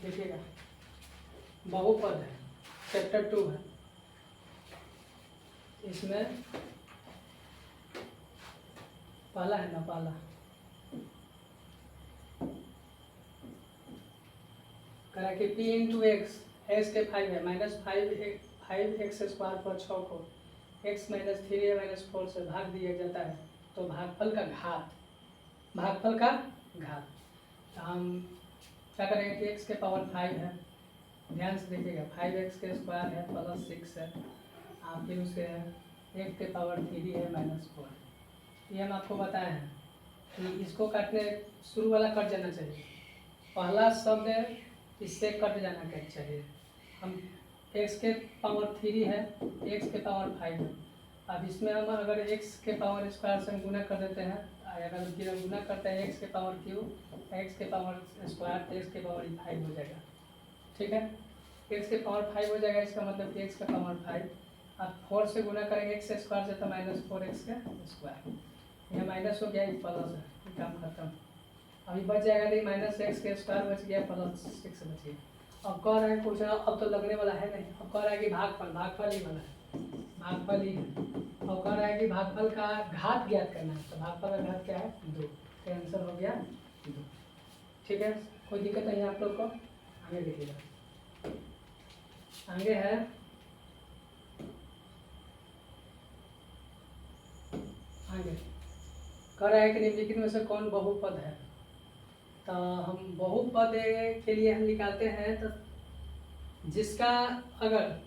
देखिएगा बहुपद है, चैप्टर 2 है, इसमें पहला है ना, पहला करा कि p इंटू एक्स, एक्स के 5 है, माइनस 5x² पर 6 को x माइनस 3a माइनस 4 से भाग दिया जाता है तो भागफल का घात, भागफल का घात, तो हम क्या करेंगे कि x के पावर 5 है, ध्यान से देखिएगा 5x² है प्लस 6 है, आप फिर उसे x के पावर 3 है माइनस 4, ये हम आपको बताए हैं कि इसको काटने शुरू वाला कट जाना चाहिए, पहला शब्द इससे कट जाना चाहिए। हम x के पावर 3 है, x के पावर 5 है, अब इसमें हम अगर x के पावर स्क्वायर से हम गुना कर देते हैं, अगर फिर गुना करते हैं x के पावर क्यूब, x के पावर स्क्वायर तो x के पावर 5 हो जाएगा, ठीक है, x के पावर 5 हो जाएगा, इसका मतलब कि x का पावर 5, अब 4 से गुना करेंगे x स्क्वायर से तो माइनस 4x का स्क्वायर, यह माइनस हो गया, प्लस है, काम खत्म। अभी बच जाएगा नहीं, माइनस एक्स के स्क्वायर बच गया प्लस 6 बच गया। अब कह रहा है कुछ, अब तो लगने वाला है नहीं, अब कह रहा है कि भागफल ही वाला है, भागफल ही है, अब कह रहा है कि भागफल का घात ज्ञात करना है, तो भागफल का घात क्या है 2, तो आंसर हो गया 2, ठीक है, कोई दिक्कत नहीं है आप लोग को। आगे देखिएगा, आगे है आगे कह रहा है कि निम्नलिखित में से कौन बहुपद है, तो हम बहुपद के लिए हम निकालते हैं, तो जिसका अगर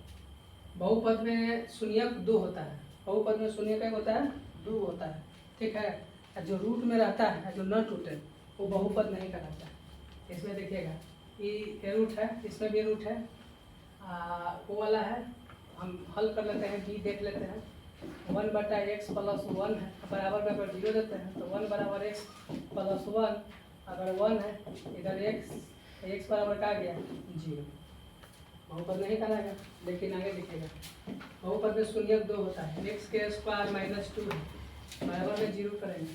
बहुपद में शून्यक 2 होता है, बहुपद में शून्यक क्या होता है 2 होता है, ठीक है, जो रूट में रहता है जो न टूटे वो बहुपद नहीं कहलाता है। इसमें देखिएगा ये रूट है, इसमें भी रूट है, वो वाला है, हम हल कर लेते हैं, बी देख लेते हैं, 1/x प्लस 1 है, बराबर में अगर 0 देते हैं तो 1 बराबर x प्लस 1, अगर 1 है इधर x बराबर क्या आ गया 0, बहुपद नहीं कहलाएगा। लेकिन आगे देखिएगा बहुपद में शून्यक 2 होता है, x के स्क्वायर माइनस 2 है, बराबर में 0 करेंगे,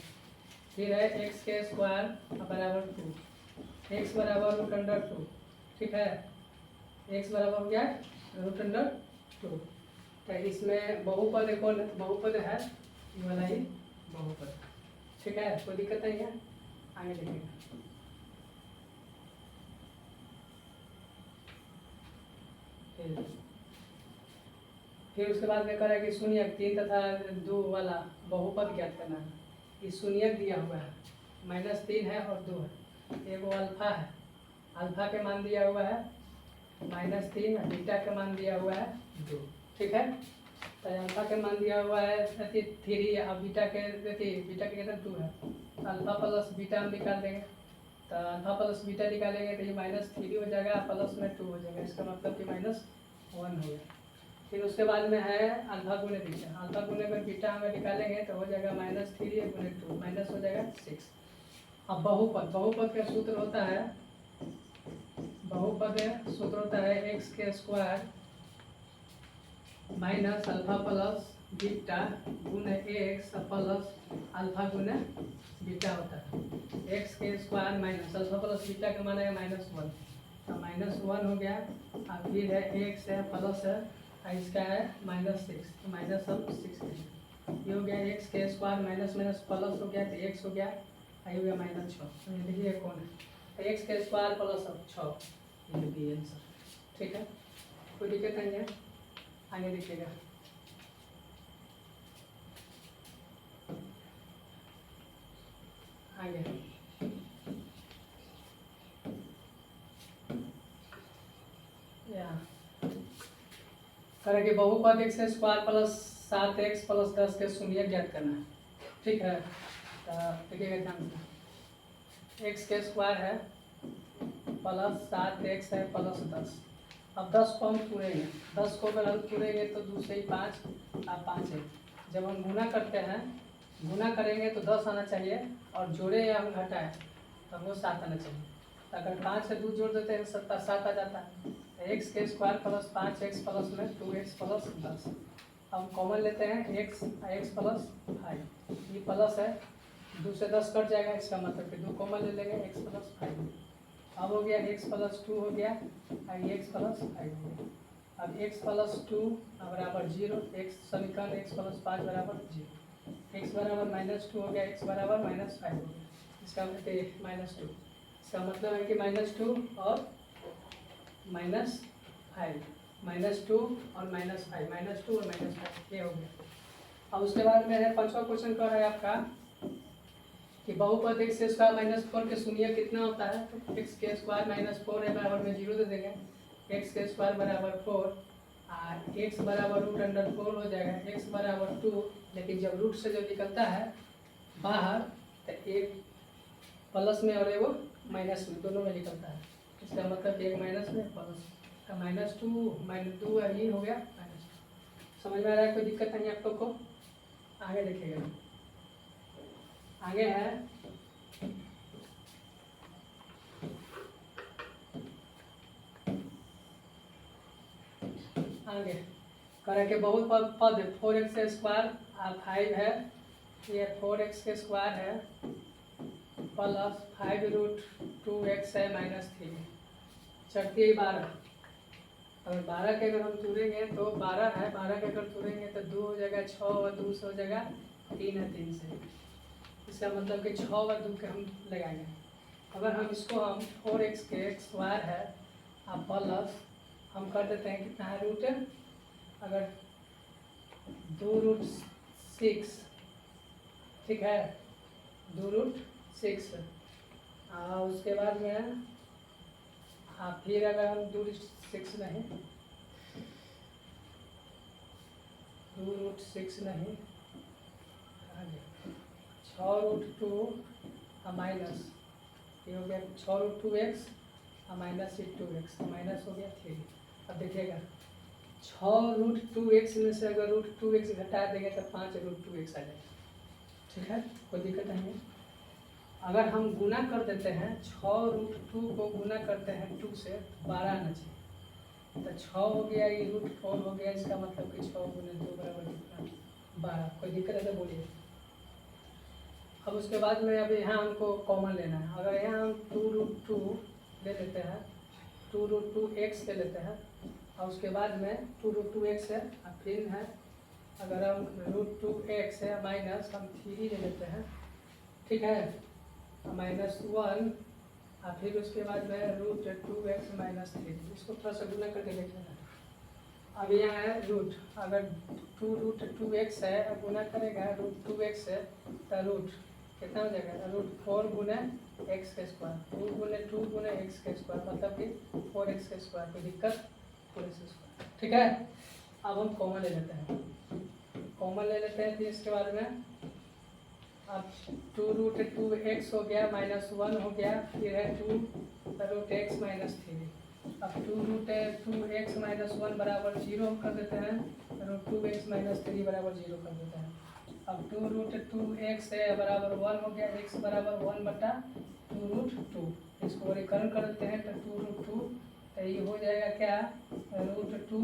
फिर है x के स्क्वायर बराबर 2, x बराबर √2, ठीक है, x बराबर हो गया √2, तो इसमें बहुपद कौन बहुपद है, ये वाला ही बहुपद, ठीक है, कोई दिक्कत नहीं है। आगे देखिएगा, फिर उसके बाद में कह रहा है कि शून्यक 3 तथा 2 वाला बहुपद ज्ञात करना है, ये शून्यक दिया हुआ है, -3 है और 2 है, एगो अल्फा है, अल्फा के मान दिया हुआ है -3, बीटा के मान दिया हुआ है 2, ठीक है, तो अल्फा के मान दिया हुआ है 3 और बीटा के कितना 2 है, अल्फा प्लस बीटा हम निकाल देंगे, तो अल्फा प्लस बीटा निकालेंगे तो ये -3 हो जाएगा, प्लस में 2 हो जाएगा, इसका मतलब कि -1 हो गया। फिर उसके बाद में है अल्फा गुने बीटा, अल्फा गुने में बीटा हमें निकालेंगे तो हो जाएगा -3 गुने 2, माइनस हो जाएगा 6। अब बहुपद का सूत्र होता है, बहुपद सूत्र होता है x के square minus alpha plus beta गुने x प्लस अल्फा गुने बीटा होता है, x के square minus alpha plus beta का मान है -1, तो -1 हो गया, और फिर है x है प्लस है, इसका है -6, तो माइनस हम 6, ये हो गया x के स्क्वायर माइनस प्लस हो गया तो x हो गया, ये हो गया -6, ये देखिए कौन है, x के स्क्वायर प्लस 6, ये भी आंसर, ठीक है, कोई दिक्कत नहीं है। आगे देखिएगा, आगे करेंगे बहुपद x square plus 7x plus 10 के शून्यक ज्ञात करना है, ठीक है, तो देखिएगा ध्यान से, x के स्क्वायर है प्लस 7x है प्लस 10, अब 10 को हम पूरेंगे, 10 को अगर हम पूरेंगे तो 2 से 5 और 5 है, जब हम गुना करते हैं, गुना करेंगे तो 10 आना चाहिए, और जोड़े या हम घटाएं तो वो 7 आना चाहिए, तो अगर 5 से 2 जोड़ देते हैं 7 आ जाता है, x के स्क्वायर प्लस 5x प्लस में 2x प्लस 10, अब कॉमन लेते हैं x प्लस 5, ये प्लस है, 2 से 10 कट जाएगा, इसका मतलब कि 2 कॉमन ले लेंगे x प्लस 5, अब अब हो गया x+2 हो गया और x+5 हो गया। अब x+2 बराबर 0, x समीकरण x+5 बराबर 0, x बराबर -2 हो गया, x बराबर -5 हो गया। इसका -2, इसका मतलब है कि -2 और -5, -2 और -5, -2 और -5 ये हो गया। अब उसके बाद में है पांचवा क्वेश्चन का है आपका कि बहुपद x स्क्वायर -4 के शून्य कितना होता है। तो x के स्क्वायर -4 है बराबर में 0 दे देंगे, x के स्क्वायर बराबर 4 और x बराबर √4 हो जाएगा, x बराबर 2। लेकिन जब रूट से जो निकलता है बाहर तो एक प्लस में और वो माइनस में, दोनों में निकलता है। इसका मतलब एक माइनस में प्लस का -2 ये हो गया -2। समझ में आ रहा है? कोई दिक्कत नहीं आप लोग को? आगे देखिएगा, आगे है आगे करें कि बहुत पद 4x स्क्वायर 5 है, ये 4x के स्क्वायर है प्लस 5√2x है -3, चढ़ती है 12। अगर 12 के अगर हम तोड़ेंगे तो 12 है, 12 के अगर तोड़ेंगे तो 2 हो जाएगा 6 और 2 से हो जाएगा 3 है 3 से। इसका मतलब कि 6 और 2 के हम लगाएंगे। अगर हम इसको हम 4x के स्क्वायर है अब प्लस हम कर देते हैं कितना है रूट, अगर 2√6, ठीक है 2√6 और उसके बाद में फिर अगर हम 2√6 नहीं 6√2 माइनस ये हो गया 6√2x माइनस 2x माइनस हो गया 3। अब देखिएगा 6√2x में से अगर √2x घटा देंगे तो 5√2x आ जाएगा, ठीक है कोई दिक्कत नहीं है। अगर हम गुना कर देते हैं 6√2 को गुना करते हैं 2 से 12 आना चाहिए, तो 6 हो गया ये √4 हो गया, इसका मतलब कि 6 गुना 2 बराबर कितना 12। कोई दिक्कत है तो बोलिए। अब उसके बाद में अब यहाँ हमको कॉमन लेना है। अगर यहाँ हम 2√2 ले लेते हैं, 2√2x ले लेते हैं और उसके बाद में 2√2x है और फिर है अगर हम √2x है माइनस हम 3 ले लेते हैं, ठीक है -1 और फिर उसके बाद में √2x -3, इसको थोड़ा सा गुना करके देख लेना। अब यहाँ है रूट, अगर 2√2x है और गुना करेगा √2x है तो रूट कितना हो जाएगा √4 गुना x के स्क्वायर, 2 गुना 2 गुना x के स्क्वायर मतलब कि 4x के स्क्वायर। कोई दिक्कत 4x स्क्वायर, ठीक है। अब हम कॉमन ले लेते हैं, कॉमन ले लेते हैं तो इसके बाद में अब 2√2x हो गया -1 हो गया, फिर है 2√x -3। अब 2√2x -1 बराबर 0 कर देते हैं, √2x -3 बराबर 0 कर देते हैं। अब 2√2x है बराबर 1 हो गया, x बराबर 1/2√2, इसको वर्गीकरण कर देते हैं तो 2√2 तो ये हो जाएगा क्या √2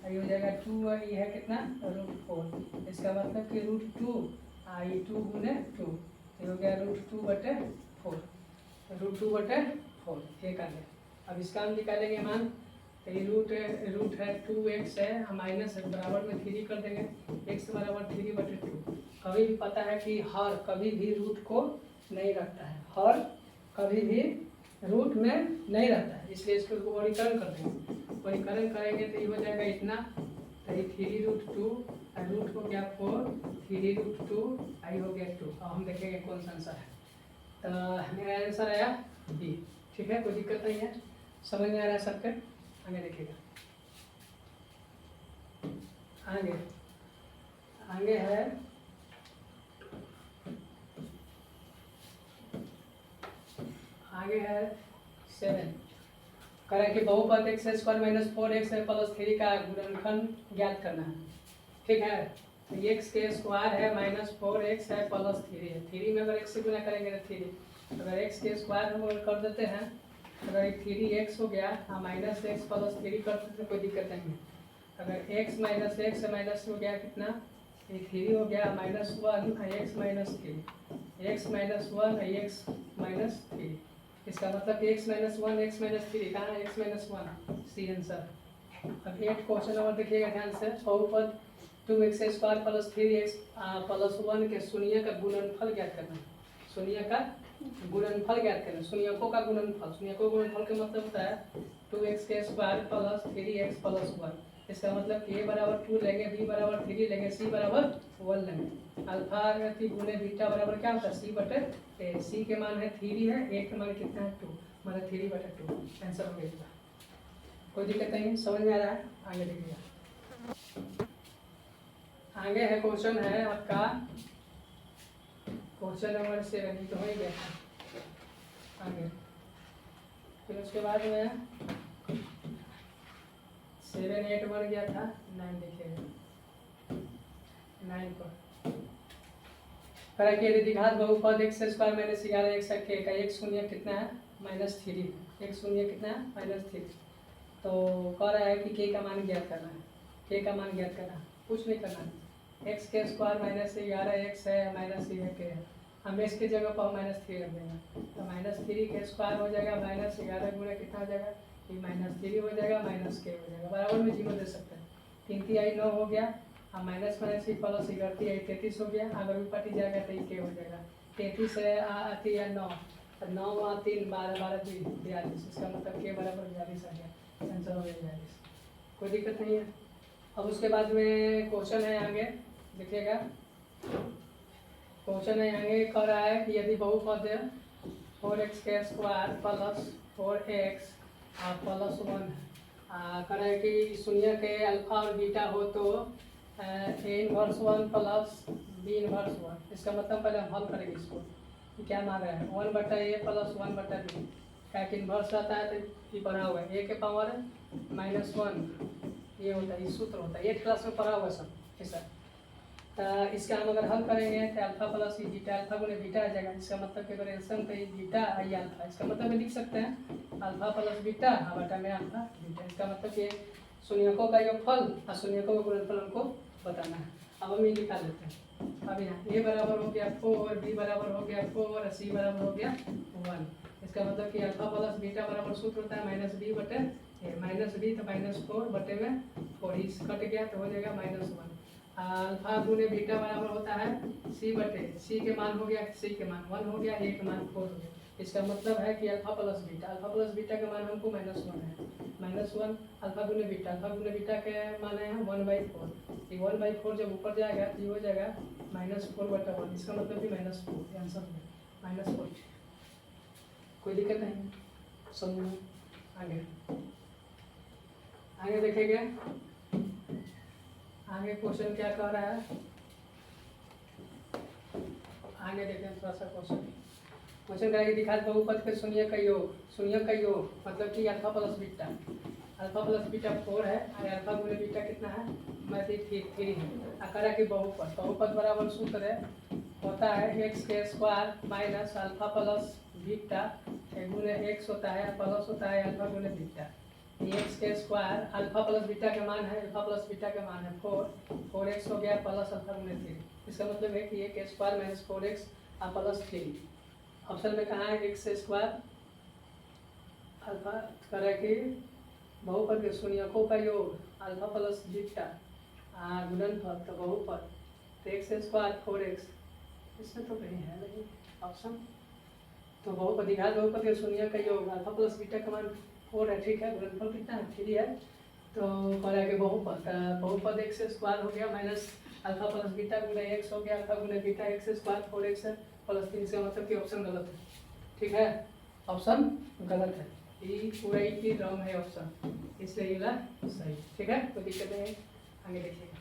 ये हो जाएगा 2 ये है कितना √4, इसका मतलब कि √2 ये 2 गुने 2 ये हो गया √2/4, √2/4 ये कर लें। अब इसका हम निकालेंगे मान, तो ये रूट है 2x है माइनस बराबर में 3 कर देंगे, x बराबर 3/2। कभी भी पता है कि हर कभी भी रूट को नहीं रखता है, हर कभी भी रूट में नहीं रहता है, इसलिए इसको वर्गीकरण कर देंगे। वर्गीकरण करेंगे तो ये हो जाएगा इतना, तो ये 3√2 रूट हो गया 4, 3√2 आई हो गया 2। अब हम देखेंगे कौन सा आंसर है, तो मेरा आंसर आया बी, ठीक है कोई दिक्कत नहीं है। समझ में आ रहा है सबके? आगे देखिएगा, आगे आगे है आगे है 7, करें कि बहुपद x स्क्वायर -4x +3 का गुणनखंड ज्ञात करना है, ठीक है। तो x के स्क्वायर है -4x है +3 है, 3 में अगर x से गुना करेंगे तो 3, अगर x के स्क्वायर हम कर देते हैं अगर 3x हो गया -x +3 कर देते कोई दिक्कत नहीं है। अगर x -x से माइनस हो गया कितना ये 3 हो गया -1 x -3 x -1 x -3, इसका मतलब कि x माइनस 1 x माइनस 3 कहाँ है x माइनस 1 सी आंसर। अब 8 क्वेश्चन नंबर देखिएगा ध्यान से। बहुपद 2x square plus 3x plus 1 के शून्य का गुणनफल ज्ञात करना। शून्य का गुणनफल ज्ञात करना। शून्यकों का गुणनफल, शून्यकों गुणनफल का मतलब होता है 2x के स्क्वायर प्लस 3x प्लस 1। इसका मतलब कि a बराबर 2 लेंगे, b बराबर 3 लेंगे, c बराबर 1 लेंगे। अल्फा गुणे बीटा बराबर क्या होता है c बटे a। c के मान है 3 है, a के मान कितना है 2, मतलब 3 बटे 2 आंसर हो गया। कोई दिक्कत नहीं, समझ में आ रहा है? आगे देखिए, आगे है क्वेश्चन है आपका क्वेश्चन नंबर 7, तो हो ही गया था आगे। फिर उसके बाद में 7 8 बन गया था, 9 देखिएगा 9 पर करा के यदि द्विघात बहुपद x स्क्वायर माइनस 11x का एक शून्य कितना है -3, एक शून्य कितना है -3। तो कह रहा है कि k का मान ज्ञात करना है, k का मान ज्ञात करना, कुछ नहीं करना है। x के स्क्वायर -11x है माइनस ये k है, हम x की जगह पर -3 रख देंगे, तो -3 के स्क्वायर हो जाएगा -11 गुना कितना हो जाएगा, ये -3 हो जाएगा माइनस k हो जाएगा, बराबर में 0 दे सकते हैं। 3 3 9 हो गया, अब माइनस ही प्लस 11 33 हो गया, अगर ऊपर ही जाएगा तो ये हो जाएगा 33 है आती है 9, 9 3 12 12 42, इसका मतलब के बराबर 42 आ गया, आंसर हो गया 42। कोई दिक्कत नहीं है। अब उसके बाद में क्वेश्चन है आगे देखिएगा, क्वेश्चन है आगे कह रहा है कि यदि बहुपद 4x के स्क्वायर प्लस 4x प्लस 1 कह रहा है कि शून्य के अल्फा और बीटा हो तो a inverse 1 plus b inverse 1। इसका मतलब पहले हम हल करेंगे इसको कि क्या मांग रहा है 1 बटा a प्लस 1 बटा b, क्या कि इनवर्स आता है तो ये पढ़ा हुआ है a के पावर -1 ये होता है, ये सूत्र होता है 8 क्लास में पढ़ा हुआ सब ऐसा। इसका हम अगर हल करेंगे तो अल्फा प्लस ये बीटा, अल्फा गुने बीटा आ जाएगा, इसका मतलब कि वेरिएशन पे बीटा आई अल्फा, इसका मतलब लिख सकते हैं अल्फा प्लस बीटा बटा में अल्फा बीटा। इसका मतलब कि शून्यकों का योगफल और शून्यकों का गुणनफल हमको बताना है। अब हम ये निकाल लेते हैं। अब यहाँ a बराबर हो गया 4, b बराबर हो गया 4 और c बराबर हो गया 1। इसका मतलब कि अल्फा प्लस बीटा बराबर सूत्र होता है -b बटे -b तो -4 बटे में 4 ही कट गया तो हो जाएगा -1। अल्फा गुने बीटा बराबर होता है c बटे, c के मान हो गया, c के मान 1 हो गया, a के मान 4 हो गया। इसका मतलब है कि अल्फा प्लस बीटा का मान हमको -1 है, -1 अल्फा गुने बीटा के मान है 1/4। ये 1/4 जब ऊपर जाएगा तो ये हो जाएगा -4 बटा 1, इसका मतलब कि -4 आंसर है -4। कोई दिक्कत नहीं, समझो। आगे आगे देखेंगे, आगे क्वेश्चन क्या कह रहा है, आगे देखें थोड़ा सा क्वेश्चन करेंगे दिखा बहुपद के शून्य का योग मतलब कि अल्फा प्लस बीटा 4 है और अल्फा गुने बीटा कितना है -3 है। अकरा की बहुपद बराबर सूत्र है होता है x के square minus alpha plus beta गुने x होता है प्लस होता है अल्फा गुने बीटा। x के स्क्वायर अल्फा प्लस बीटा का मान है 4x हो गया प्लस अल्फा गुने 3। इसका मतलब है कि एक square minus 4x plus 3। Option में कहाँ है x स्क्वायर अल्फा करें कि बहुपद के शून्यकों का योग अल्फा प्लस बीटा गुणनफल तो बहुपद तो x स्क्वायर 4x, इसमें तो कहीं है नहीं ऑप्शन, तो बहुपद के शून्य का योग अल्फा प्लस बीटा का मान 4 है, ठीक है, गुणनफल कितना है 3 है। तो करें कि बहुपद x स्क्वायर हो गया माइनस अल्फा प्लस बीटा गुने x हो गया अल्फा गुने बीटा x स्क्वायर 4x है प्लस 3 से मतलब कि ऑप्शन गलत है, ठीक है, ऑप्शन गलत है, ये पूरा ही रॉन्ग है ऑप्शन, इसलिए ये सही, ठीक है, कोई दिक्कत नहीं है। आगे देखिएगा,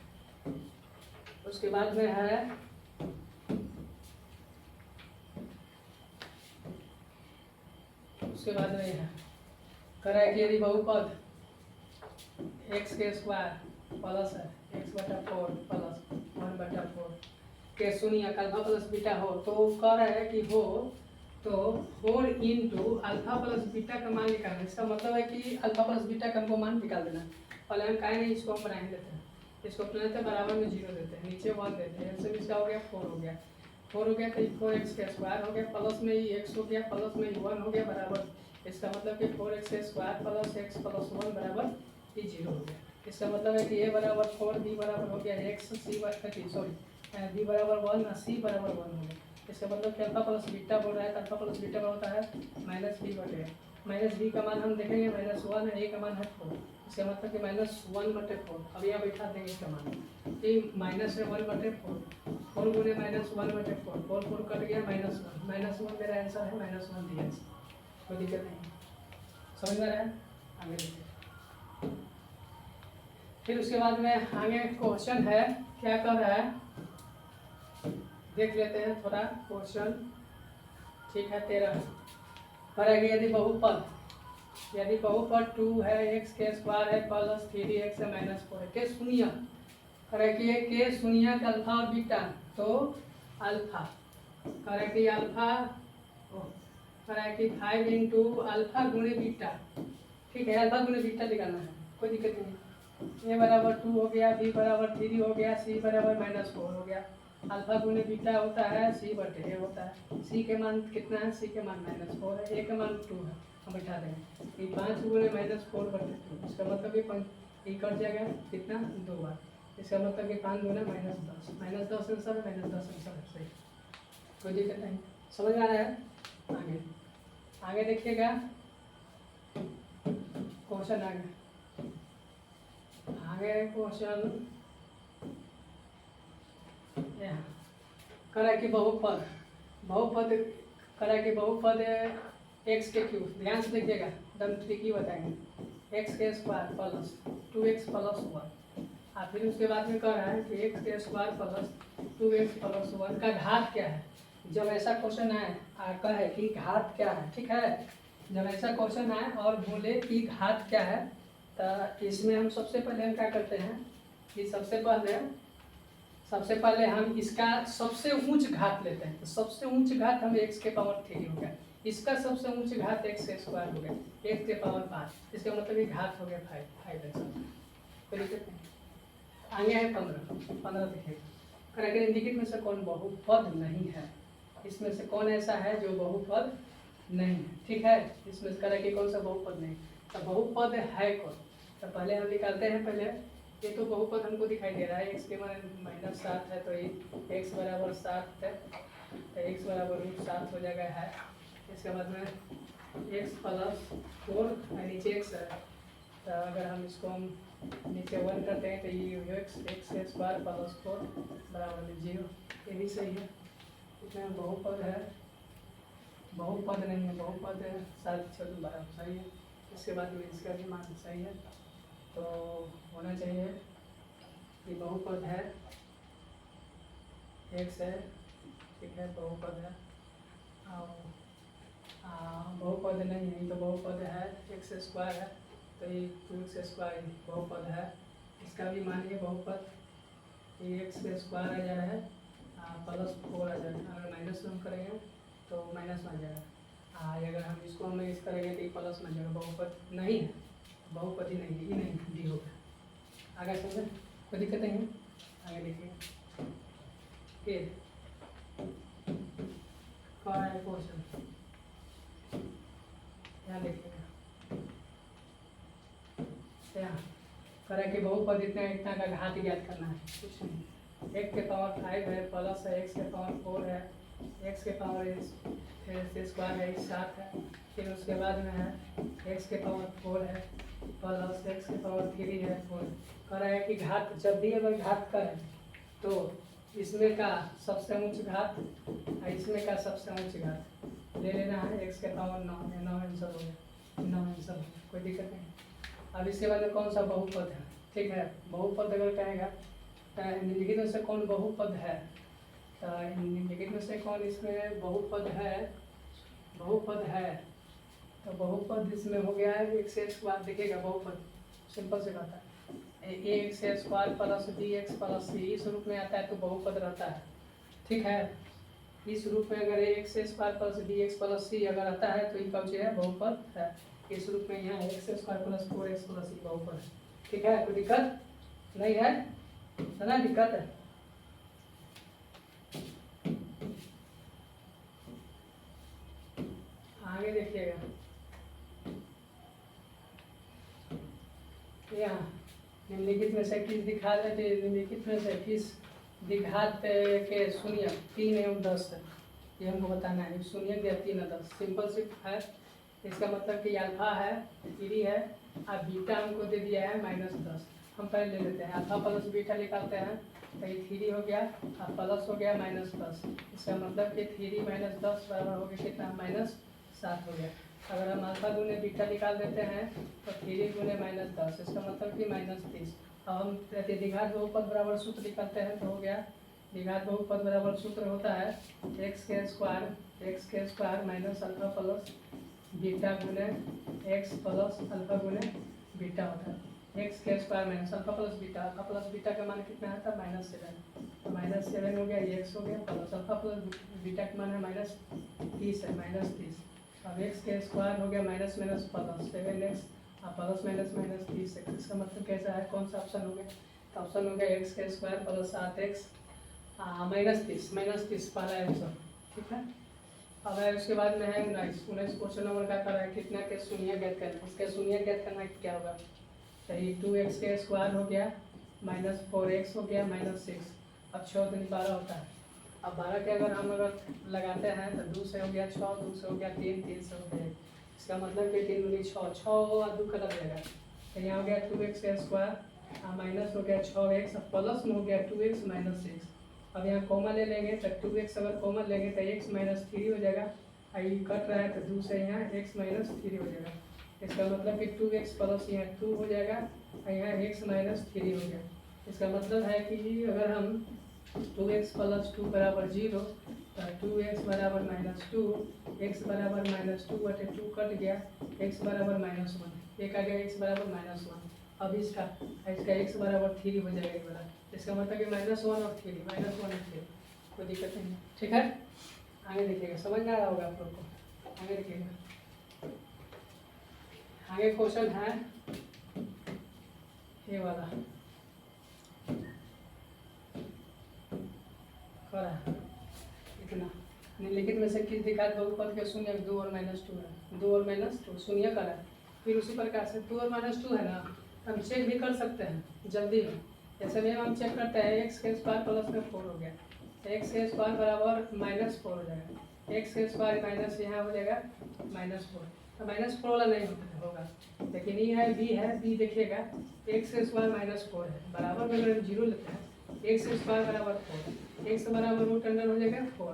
उसके बाद में है करें कि यदि बहुपद x के स्क्वायर प्लस है x बटा 4 प्लस 1 बटा 4 के शून्य अल्फा प्लस बीटा हो तो कह रहा है कि हो तो 4 इंटू अल्फा प्लस बीटा का मान निकालना। इसका मतलब है कि अल्फा प्लस बीटा का हमको मान निकाल देना। पहले हम कहें नहीं, इसको हम बनाए देते हैं, इसको बनाते बराबर में 0 देते हैं, नीचे 1 देते हैं, इससे इसका हो गया 4 हो गया। 4 हो गया तो 4x का स्क्वायर हो गया, प्लस में ही x हो गया, प्लस में ही 1 हो गया बराबर, इसका मतलब कि 4x square plus x plus 1 बराबर ये 0 हो गया। इसका मतलब है कि a बराबर 4, b बराबर हो गया x, c बराबर सॉरी b बराबर 1 और c बराबर 1 हो गया। इसका मतलब कि अल्फा प्लस बीटा बोल रहा है, तो अल्फा प्लस बीटा का होता है -b/, -b का मान हम देखेंगे -1 है, a का मान है 4, इसका मतलब कि -1/4। अब यहाँ बैठा देंगे इसका मान, ये माइनस है 1/4, 4 गुने -1/4, 4 कट गया -1 मेरा आंसर है -1 दिया, कोई दिक्कत नहीं, समझ में रहा है। आगे देखिए, फिर उसके बाद में आगे क्वेश्चन है, क्या कर रहा है देख लेते हैं थोड़ा क्वेश्चन। ठीक है, 13 करेंगे, यदि बहुपद 2 है, x के स्क्वायर है प्लस 3x है -4 है, के शून्य करेंगे, के शून्य का अल्फा और बीटा, तो अल्फा करेंगे अल्फा करेंगे 5 इंटू अल्फा गुणे बीटा। ठीक है, अल्फा गुणे बीटा निकालना है, कोई दिक्कत नहीं। a बराबर 2 हो गया, b बराबर 3 हो गया, c बराबर -4 हो गया। अल्फा गुणे बीटा होता है c/a होता है। c के मान कितना है, c के मान -4 है, a का मान 2 है, हम बैठा देंगे। ये 5 गुणे -4/2, इसका मतलब ये कट जाएगा कितना, 2 बार, इसका मतलब कि 5 गुना -10, -10 आंसर है, -10 आंसर है, सही, कोई दिक्कत नहीं, समझ आ रहा है। आगे देखिएगा क्वेश्चन, आगे क्वेश्चन करा कि बहुपद करा कि बहुपद x के क्यूब, ध्यान से देखिएगा, एकदम ट्रिकी बताएंगे। x के स्क्वायर प्लस 2x प्लस 1, और फिर उसके बाद में कह रहा है कि x के स्क्वायर प्लस 2x प्लस 1 का घात क्या है। जब ऐसा क्वेश्चन आए कहे कि घात क्या है, ठीक है, जब ऐसा क्वेश्चन आए और बोले कि घात क्या है, तो इसमें हम सबसे पहले हम क्या करते हैं कि सबसे पहले हम इसका सबसे ऊंच घात लेते हैं। तो सबसे ऊंच घात हम x के पावर 3 हो गया, इसका सबसे ऊंच घात x के स्क्वायर हो गया, x के पावर 5, इसका मतलब ये घात हो गया 5 कोई दिक्कत नहीं। आगे है 15 देखिएगा, करेक्ट इंडिकेट में से कौन बहुपद नहीं है, इसमें से कौन ऐसा है जो बहुपद नहीं है। ठीक है, इसमें से करेक्ट कौन सा बहुपद नहीं, तो बहुपद है कौन, तो पहले हम निकालते हैं। पहले ये तो बहुपद हमको दिखाई दे रहा है, x के मान -7 है, तो ये x बराबर 7 है, तो x बराबर √7 हो जाएगा है। इसके बाद में x प्लस 4 नीचे x है, तो अगर हम इसको हम नीचे 1 करते हैं तो ये x स्क्वायर प्लस 4 बराबर 0, ये भी सही है। इसमें बहुपद है, बहुपद नहीं है, बहुपद है 7 बराबर सही है। इसके बाद में इसका भी मान सही है, तो होना चाहिए कि बहुपद है, x है, ठीक है, बहुपद है, और बहुपद नहीं है, तो बहुपद है x स्क्वायर है, तो ये 2x स्क्वायर बहुपद है, इसका भी मानिए बहुपद, ये x स्क्वायर आ जा रहा है प्लस 4 आ जाएगा, अगर माइनस हम करेंगे तो माइनस में आ जाएगा, अगर हम इसको हम इस करेंगे तो ये प्लस में आ जाएगा, बहुपद नहीं है, बहुपद ही नहीं है, ये नहीं डी होगा। आगे समझे, कोई दिक्कत नहीं है। आगे देखिए, फिर क्या है क्वेश्चन, यहाँ देखिएगा, यहाँ करें कि बहुपद इतना का घात ज्ञात करना है, कुछ नहीं, x के पावर 5 है, प्लस है x के पावर 4 है, x के पावर स्क्वायर है 7 है, फिर उसके बाद में है x के पावर 4 है, प्लस x के पावर 3 है 4। कह रहा है कि घात जब भी अगर घात करें तो इसमें का सबसे ऊंच घात और इसमें का सबसे ऊंच घात ले लेना है, x के पावर 9 है, 9 आंसर हो गया, 9 आंसर हो गया, कोई दिक्कत नहीं। अब इसके बाद में कौन सा बहुपद है, ठीक है, बहुपद अगर कहेगा निम्नलिखित में से कौन बहुपद है, तो निम्नलिखित में से कौन इसमें बहुपद है, तो बहुपद इसमें हो गया है x स्क्वायर। देखिएगा बहुपद सिंपल से रहता है, a x square plus bx plus c, इस रूप में आता है तो बहुपद रहता है, ठीक है। इस रूप में अगर x square plus bx plus c अगर आता है तो ये कौन सी है, बहुपद है। इस रूप में यहाँ x square plus 4x plus c बहुपद है, ठीक है, कोई दिक्कत नहीं है ना, दिक्कत है। यहाँ निम्नलिखित में से किस दिखा देते निम्नलिखित में से किस द्विघात के शून्य 3 एवं 10 है, ये हमको बताना है। शून्य या 3 और 10 सिंपल सी है। इसका मतलब कि अल्फा है 3 है और बीटा हमको दे दिया है -10। हम पहले ले लेते हैं अल्फा प्लस बीटा निकालते हैं तो ये 3 हो गया और प्लस हो गया -10। इसका मतलब कि 3 - 10 बराबर हो गया कितना -7 हो गया। अगर हम अल्फा गुने बीटा निकाल देते हैं तो 3 गुने -10 इसका मतलब कि -30। अब हम द्विघात बहुपद बराबर सूत्र निकालते हैं तो हो गया द्विघात बहुपद बराबर सूत्र होता है x² minus alpha plus beta गुने x प्लस अल्फा गुने बीटा होता है। x² minus alpha plus beta का मान कितना आता है -7, तो -7 हो गया x हो गया प्लस अल्फा प्लस बीटा का मान है -30 है -30। अब x² हो गया minus plus 7x plus minus 30। इसका मतलब कैसा है, कौन सा ऑप्शन हो गया, तो ऑप्शन हो गया x² प्लस 7x -30 पहला आंसर, ठीक है। अब है उसके बाद में है 19 क्वेश्चन नंबर का कर रहा है कितना के शून्य ज्ञात करना। इसके शून्य ज्ञात करना क्या होगा, सही 2x² हो गया -4x हो गया -6। अब 6 दिन 12 होता है। अब 12 के अगर लगाते हैं तो 2 से हो गया 6, 2 से हो गया 3, 3 से हो गया। इसका मतलब कि 3 दूनी 6, 6 और 2 कलर देगा तो यहाँ हो गया 2x² माइनस हो गया 6x प्लस में हो गया 2x -6। अब यहाँ कॉमन ले लेंगे तो 2x अगर कॉमन लेंगे तो x -3 हो जाएगा। आई कट रहा है तो 2 से यहाँ x -3 हो जाएगा। इसका मतलब कि 2x प्लस यहाँ 2 हो जाएगा और यहाँ x -3 हो गया। इसका मतलब है कि अगर हम 2x प्लस 2 बराबर 0 तो 2x बराबर -2 x बराबर -2 बटे 2 कट गया x बराबर -1 एक आ गया x बराबर -1। अब इसका x बराबर 3 हो जाएगा एक बार। इसका मतलब कि -1 और 3 -1 और 3 कोई दिक्कत नहीं है, ठीक है। आगे देखिएगा, समझ में आ रहा होगा आप लोग को। आगे देखिएगा, आगे क्वेश्चन है ये वाला इतना निम्नलिखित में से किस द्विघात बहुपद के शून्य 2 और -2 है। 2 और -2 शून्य कर है। फिर उसी प्रकार से 2 और -2 है ना, हम चेक भी कर सकते हैं जल्दी में। जैसे में हम चेक करते हैं x² प्लस में 4 हो गया, x² बराबर -4 हो जाएगा। x² माइनस यहाँ हो जाएगा -4, तो -4 वाला नहीं होगा, लेकिन ये है b देखिएगा x² -4 है बराबर में अगर 0 लेते हैं x² बराबर 4, x बराबर रूट अंडर हो जाएगा 4,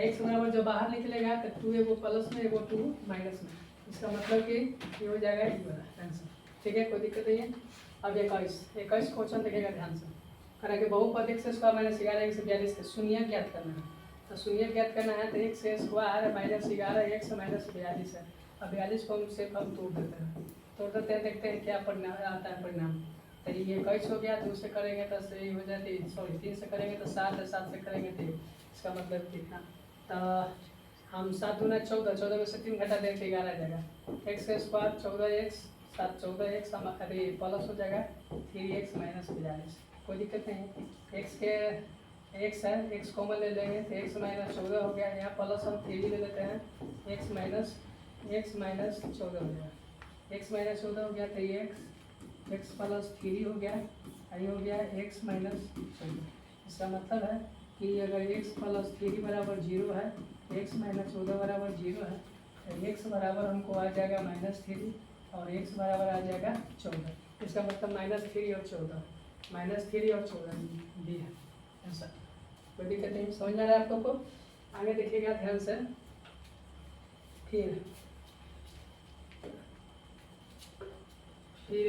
x बराबर जब बाहर निकलेगा तो 2 एगो प्लस में एगो 2 माइनस में। इसका मतलब कि ये हो जाएगा ये वाला आंसर, ठीक है, कोई दिक्कत नहीं है। अब 21 क्वेश्चन देखिएगा ध्यान से। करें कि बहुपद x² -11 x 42 के शून्य ज्ञात करना है। तो शून्य ज्ञात करना है तो x² -11 x -42 है। अब 42 को हम सिर्फ हम तोड़ देते हैं, देखते हैं क्या परिणाम आता है परिणाम। तो ये 21 हो गया, 2 से करेंगे तो सही हो जाती, सॉरी 3 से करेंगे तो 7 है, 7 से करेंगे तो इसका मतलब कितना, तो हम 7 दूना 14, 14 में से 3 घटा दें तो 11 आ जाएगा। x² 14x 7 14x अरे प्लस हो जाएगा 3x -42, कोई दिक्कत नहीं है। x के x है, x कॉमन ले लेंगे तो x -14 हो गया, यहाँ प्लस हम 3 ले लेते हैं x -14 हो गया, x -14 हो गया तो x प्लस 3 हो गया, आई हो गया x -14। इसका मतलब है कि अगर x प्लस 3 बराबर 0 है, x -14 बराबर 0 है, तो x बराबर हमको आ जाएगा -3 और x बराबर आ जाएगा 14। इसका मतलब -3 और 14 डी है ऐसा, कोई दिक्कत नहीं, समझ में आ रहा है आप लोग को। आगे देखिएगा ध्यान से। फिर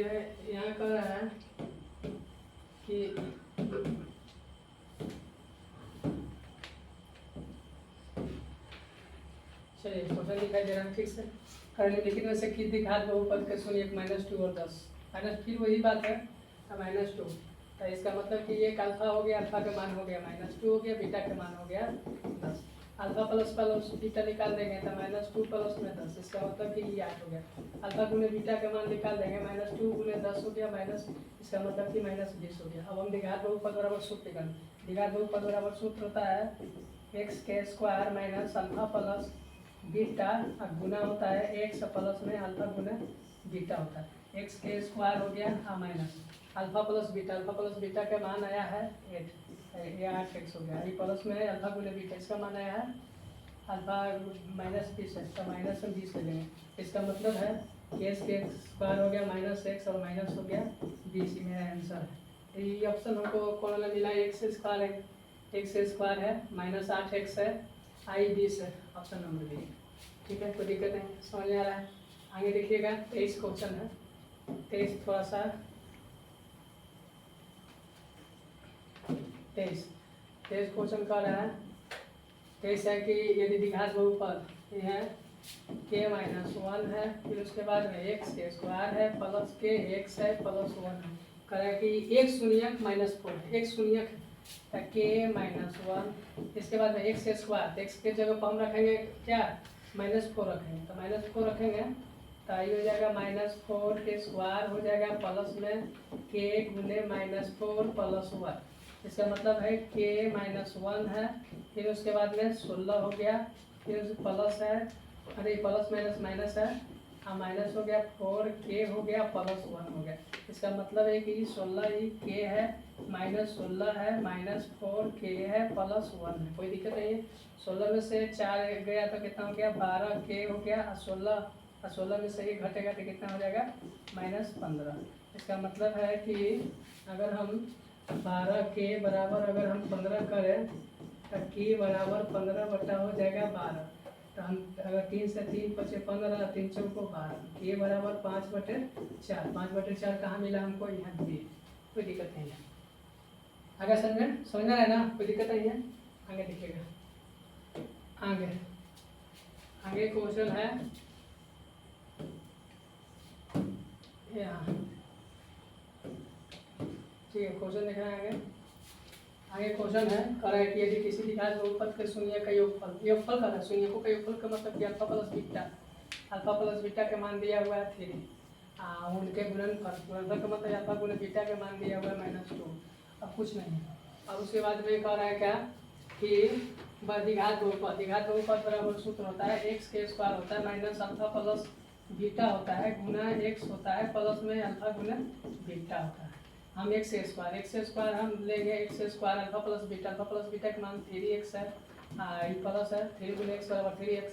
यहाँ कह रहा है कि चलिए क्वेश्चन दिखाई दे रहा है ठीक से। करने लेकिन वैसे किस द्विघात बहुपद के शून्य -2 और 10 फिर वही बात है -2, तो इसका मतलब कि ये अल्फा हो गया, अल्फा का मान हो गया -2 हो गया, बीटा का मान हो गया 10। अल्फा प्लस बीटा निकाल देंगे तो -2 प्लस में 10, इसका मतलब कि ये 8 हो गया। अल्फा गुने बीटा का मान निकाल देंगे -2 गुने 10 हो गया माइनस, इसका मतलब कि -20 हो गया। अब हम द्विघात बहुपद बराबर सूत्र निकालें। द्विघात बहुपद बराबर सूत्र होता है x² minus alpha plus beta गुना होता है x प्लस में अल्फा गुना बीटा होता है। एक्स के स्क्वायर हो गया हाँ माइनस अल्फा प्लस बीटा का मान आया है 8, ये 8x हो गया। ये प्लस में है अल्फा गुने बीटा, इसका मान आया है अल्फा -20 है, तो माइनस में 20 ले लेंगे। इसका मतलब है कि एक्स के स्क्वायर हो गया -x और माइनस हो गया 20, मेरा आंसर है। ये ऑप्शन हमको कौन सा मिला, एक्स स्क्वायर है -8x है, आई 20 है, ऑप्शन नंबर बी। ठीक है, कोई दिक्कत नहीं, समझ में आ रहा है। आगे देखिएगा 23 क्वेश्चन है। 23 थोड़ा सा 23 क्वेश्चन कर रहा है। 23 है कि यदि द्विघात बहुपद ये है k-1 है, फिर उसके बाद में x के स्क्वायर है प्लस k x है प्लस 1 है, कह रहा है कि एक शून्यक -4 एक शून्यक k-1, इसके बाद में एक्स के स्क्वायर, एक्स के जगह पर हम रखेंगे क्या -4 रखेंगे, तो -4 रखेंगे तो ये हो जाएगा -4 के स्क्वायर हो जाएगा प्लस में k गुने -4 प्लस 1, इसका मतलब है k-1 है, फिर उसके बाद में 16 हो गया, फिर प्लस है, अरे प्लस माइनस माइनस है, हाँ माइनस हो गया 4k हो गया प्लस 1 हो गया। इसका मतलब है कि 16 ही k है -16 है -4k है प्लस 1 है, कोई दिक्कत नहीं है। 16 में से 4 गया तो कितना हो गया 12k हो गया, और 16 में से ही घटेगा तो कितना हो जाएगा -15। इसका मतलब है कि अगर हम 12k बराबर अगर हम 15 करें तो k बराबर 15 बटा हो जाएगा 12, तो हम अगर 3 से 3 बचे 15, 3 चौको 12, k बराबर 5/4, 5/4 कहाँ मिला हमको, यहाँ दिए, कोई दिक्कत नहीं है। आगे समझना है ना, कोई दिक्कत नहीं है। आगे देखिएगा, आगे क्वेश्चन है यहाँ, ठीक है, क्वेश्चन देखना है आगे क्वेश्चन है, कह रहा है कि यदि किसी द्विघात बहुपद के शून्य का योगफल कर रहा है, शून्यकों का योगफल का मतलब कि अल्फा प्लस बीटा के मान दिया हुआ है 3, उनके गुणनफल का मतलब अल्फा गुने बीटा के मान दिया हुआ है -2, अब कुछ नहीं है। अब उसके बाद में कह रहा है क्या कि द्विघात बहुपद बराबर सूत्र होता है एक्स के स्क्वायर होता है माइनस अल्फा प्लस बीटा होता है गुना एक्स होता है प्लस में अल्फा गुना बीटा होता है। हम एक्स स्क्वायर हम लेंगे, x square alpha plus beta का मान 3x है, प्लस है 3 गुना एक्स बराबर 3x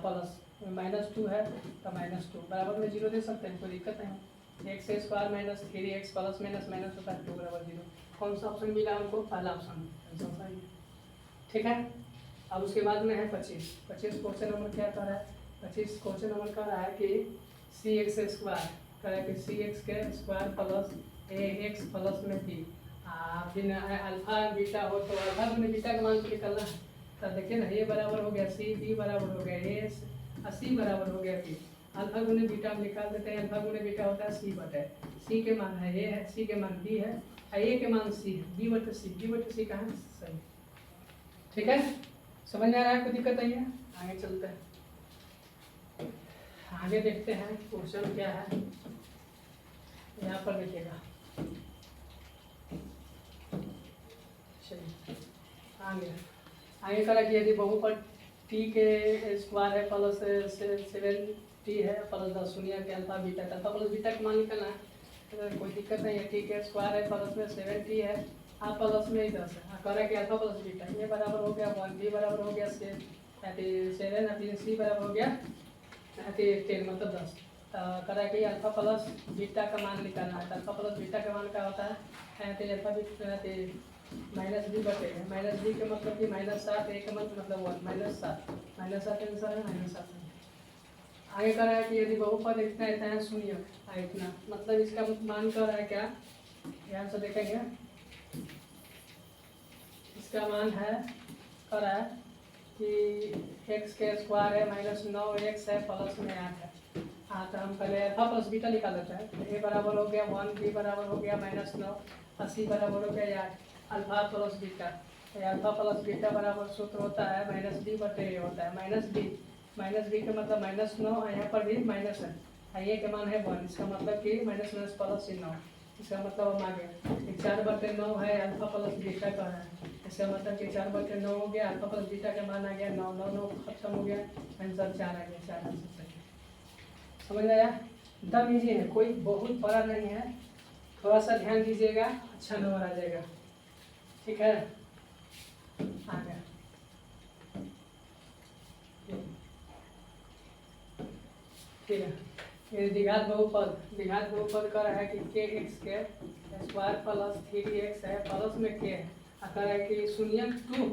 प्लस -2 है, तो -2 बराबर में 0 दे सकते हैं, कोई दिक्कत नहीं। X square minus 3x plus minus होता है 2 बराबर 0, कौन सा ऑप्शन मिला हमको, पहला ऑप्शन, ठीक है। अब उसके बाद में है 25 क्वेश्चन नंबर क्या कर रहा है, 25 क्वेश्चन नंबर कर रहा है कि cx स्क्वायर, कह रहा है कि cx के स्क्वायर प्लस ax प्लस में b, फिर अल्फा बीटा हो तो अल्फा गुने बीटा का मान निकलना है, तो देखिए ना ये बराबर हो गया c, b बराबर हो गया a, c बराबर हो गया b, अल्फा गुने बीटा हम निकाल देते हैं, अल्फा गुने बीटा होता है c के मान है a है, c के मान b है, a के मान c है, b/c कहाँ है, सही, ठीक है, समझ में आ रहा है, कोई दिक्कत नहीं है। आगे चलते हैं, आगे देखते हैं क्वेश्चन क्या है, यहाँ पर देखिएगा, चलिए आगे करा कि यदि बहुपद t के स्क्वायर है प्लस 7t है प्लस 10 शून्य के अल्फा प्लस बीटा का मान निकलना है, तो कोई दिक्कत नहीं है, t के स्क्वायर है प्लस में 7t है प्लस में 10 है, कह रहा है कि अल्फा प्लस बीटा ये बराबर हो गया 1, b बराबर हो गया 7, c बराबर हो गया 10 मतलब 10, कह रहा है कि अल्फा प्लस बीटा का मान निकालना है, अल्फा प्लस बीटा का मान क्या होता है, अल्फा -b बटे -b के मतलब कि -7, a का मतलब 1 -7 आंसर है -7। आगे कह रहा है कि यदि बहुपद इतना है शून्य इतना, मतलब इसका मान कर रहा है क्या, ध्यान से देखेंगे, इसका मान है कह रहा है कि x के स्क्वायर है -9x है प्लस में 8 है, तो हम पहले अल्फा प्लस बीटा निकाल लेते हैं, a बराबर हो गया 1, b बराबर हो गया -9 और c बराबर हो गया 8, alpha plus beta, alpha plus beta बराबर सूत्र होता है -b बटे a होता है, -b का मतलब -9, यहाँ पर भी माइनस है, a के मान है 1, इसका मतलब कि -9 प्लस 9, इसका मतलब हम आगे 4/9 है अल्फा प्लस बीटा का है, इसका मतलब कि 4/9 हो गया, अल्फा प्लस बीटा का मान आ गया 9 खत्म हो गया, आंसर 4 आ गया, 4 आंसर सही, समझ आया। एकदम ईजी है, कोई बहुत बड़ा नहीं है, थोड़ा सा ध्यान दीजिएगा, अच्छा नंबर आ जाएगा। ठीक है, आ गया। ठीक है, ये द्विघात बहुपद का रहा है कि के एक्स के स्क्वायर प्लस 3x है, प्लस में के है, कह रहा है कि शून्यक 2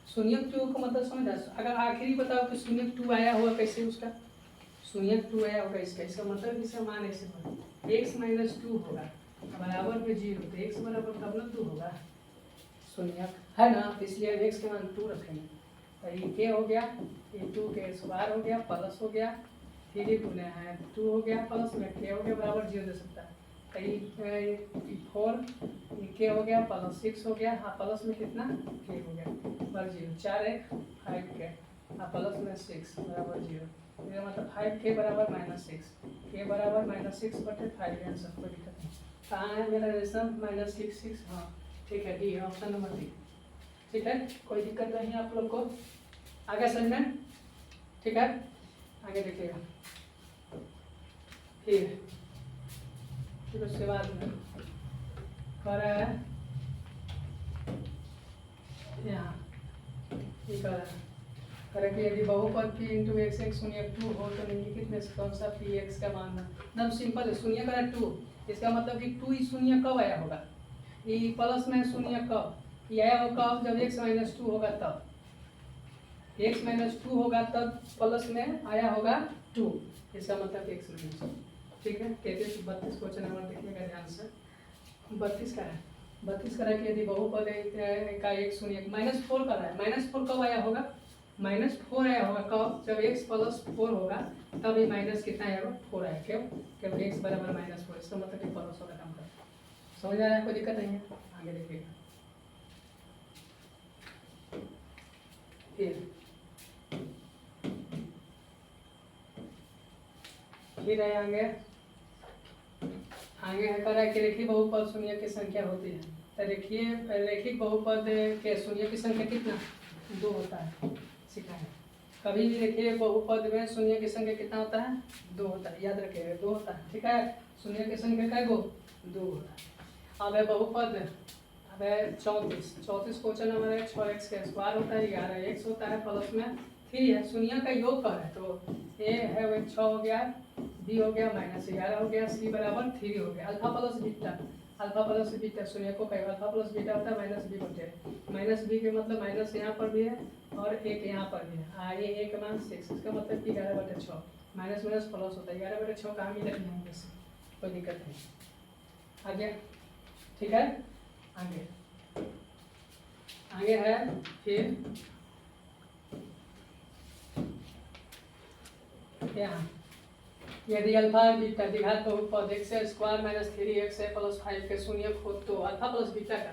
शून्यक 2 का मतलब समझ आ, अगर आखिरी बताओ कि शून्यक 2 आया हुआ कैसे, उसका शून्यक 2 आया होगा इसका मतलब इसका मान ऐसे होगा एक्स माइनस 2 होगा बराबर में 0, तो एक्स बराबर तब ना 2 होगा, शून्यक है ना, तो इसलिए हम एक्स के मान 2 रखेंगे। तो ये के हो गया, ये 2 के स्क्वायर हो गया, प्लस हो गया 3 गुना है 2 हो गया, प्लस में के हो गया बराबर 0 दे सकता है, तो ये 4 ये के हो गया प्लस 6 हो गया, हाँ प्लस में कितना के हो गया बराबर 0, 4 1 5 के, हाँ प्लस में 6 बराबर 0, मेरा मतलब 5 के बराबर -6, के बराबर -6 बटे 5 आंसर, कोई दिक्कत नहीं। कहाँ है मेरा रेशन -6 हाँ ठीक है, डी ऑप्शन नंबर डी। ठीक है, कोई दिक्कत नहीं है आप लोग को, आगे समझ में, ठीक है, आगे देखिएगा। फिर उसके बाद में कह रहा है यहाँ ये कह रहा है कि यदि बहुपद p इंटू एक्स एक शून्यक 2 हो तो निम्नलिखित में कौन सा पी एक्स का मान है, एकदम सिंपल है, शून्य का 2, इसका मतलब कि 2 शून्य कब आया होगा, ये प्लस में शून्य कब ये आया होगा, कब जब x माइनस 2 होगा तब, x माइनस 2 होगा तब प्लस में आया होगा 2, इसका मतलब x माइनस 2। ठीक है, कहते हैं 32 क्वेश्चन नंबर देखिएगा ध्यान से, 32 का है, 32 का है कि यदि बहुपद का एक शून्य -4 का है, -4 कब आया होगा, -4 आया होगा कब, जब x प्लस 4 होगा तब ये माइनस कितना आएगा 4 आएगा, क्यों, क्योंकि x बराबर -4, इसका मतलब कि प्लस होगा काम कर, समझ आ रहा है, कोई दिक्कत नहीं है, आगे देखिएगा। फिर है आगे है करा कि रेखिक बहुपद शून्य की संख्या होती है, तो देखिए रेखिक बहुपद के शून्य की संख्या कितना 2 होता है, सीखा है, कभी भी देखिए बहुपद में शून्य की संख्या कितना होता है 2 होता है, याद रखिएगा 2 होता है। ठीक है, शून्य की संख्या का 2 होता है। अब है बहुपद, अब है 34 क्वेश्चन हमारे 6x का स्क्वायर होता है, 11x होता है, प्लस में 3 है, शून्य का योग का है, तो a है वो 6 हो गया, b हो गया -11 हो गया, c बराबर 3 हो गया, अल्फा प्लस बीटा शून्य को कहेगा, अल्फा प्लस बीटा होता है -b बटे, -b के मतलब माइनस यहाँ पर भी है और एक यहाँ पर भी है, ये a का मान 6, इसका मतलब कि 11 बटे 6, माइनस प्लस होता है, 11 बटे 6 कहाँ मिले नहीं, कोई दिक्कत नहीं। आगे ठीक है, आगे है फिर यहाँ यदि अल्फा बीटा द्विघात बहुपद x स्क्वायर -3x प्लस 5 के शून्य हो तो अल्फा प्लस बीटा का,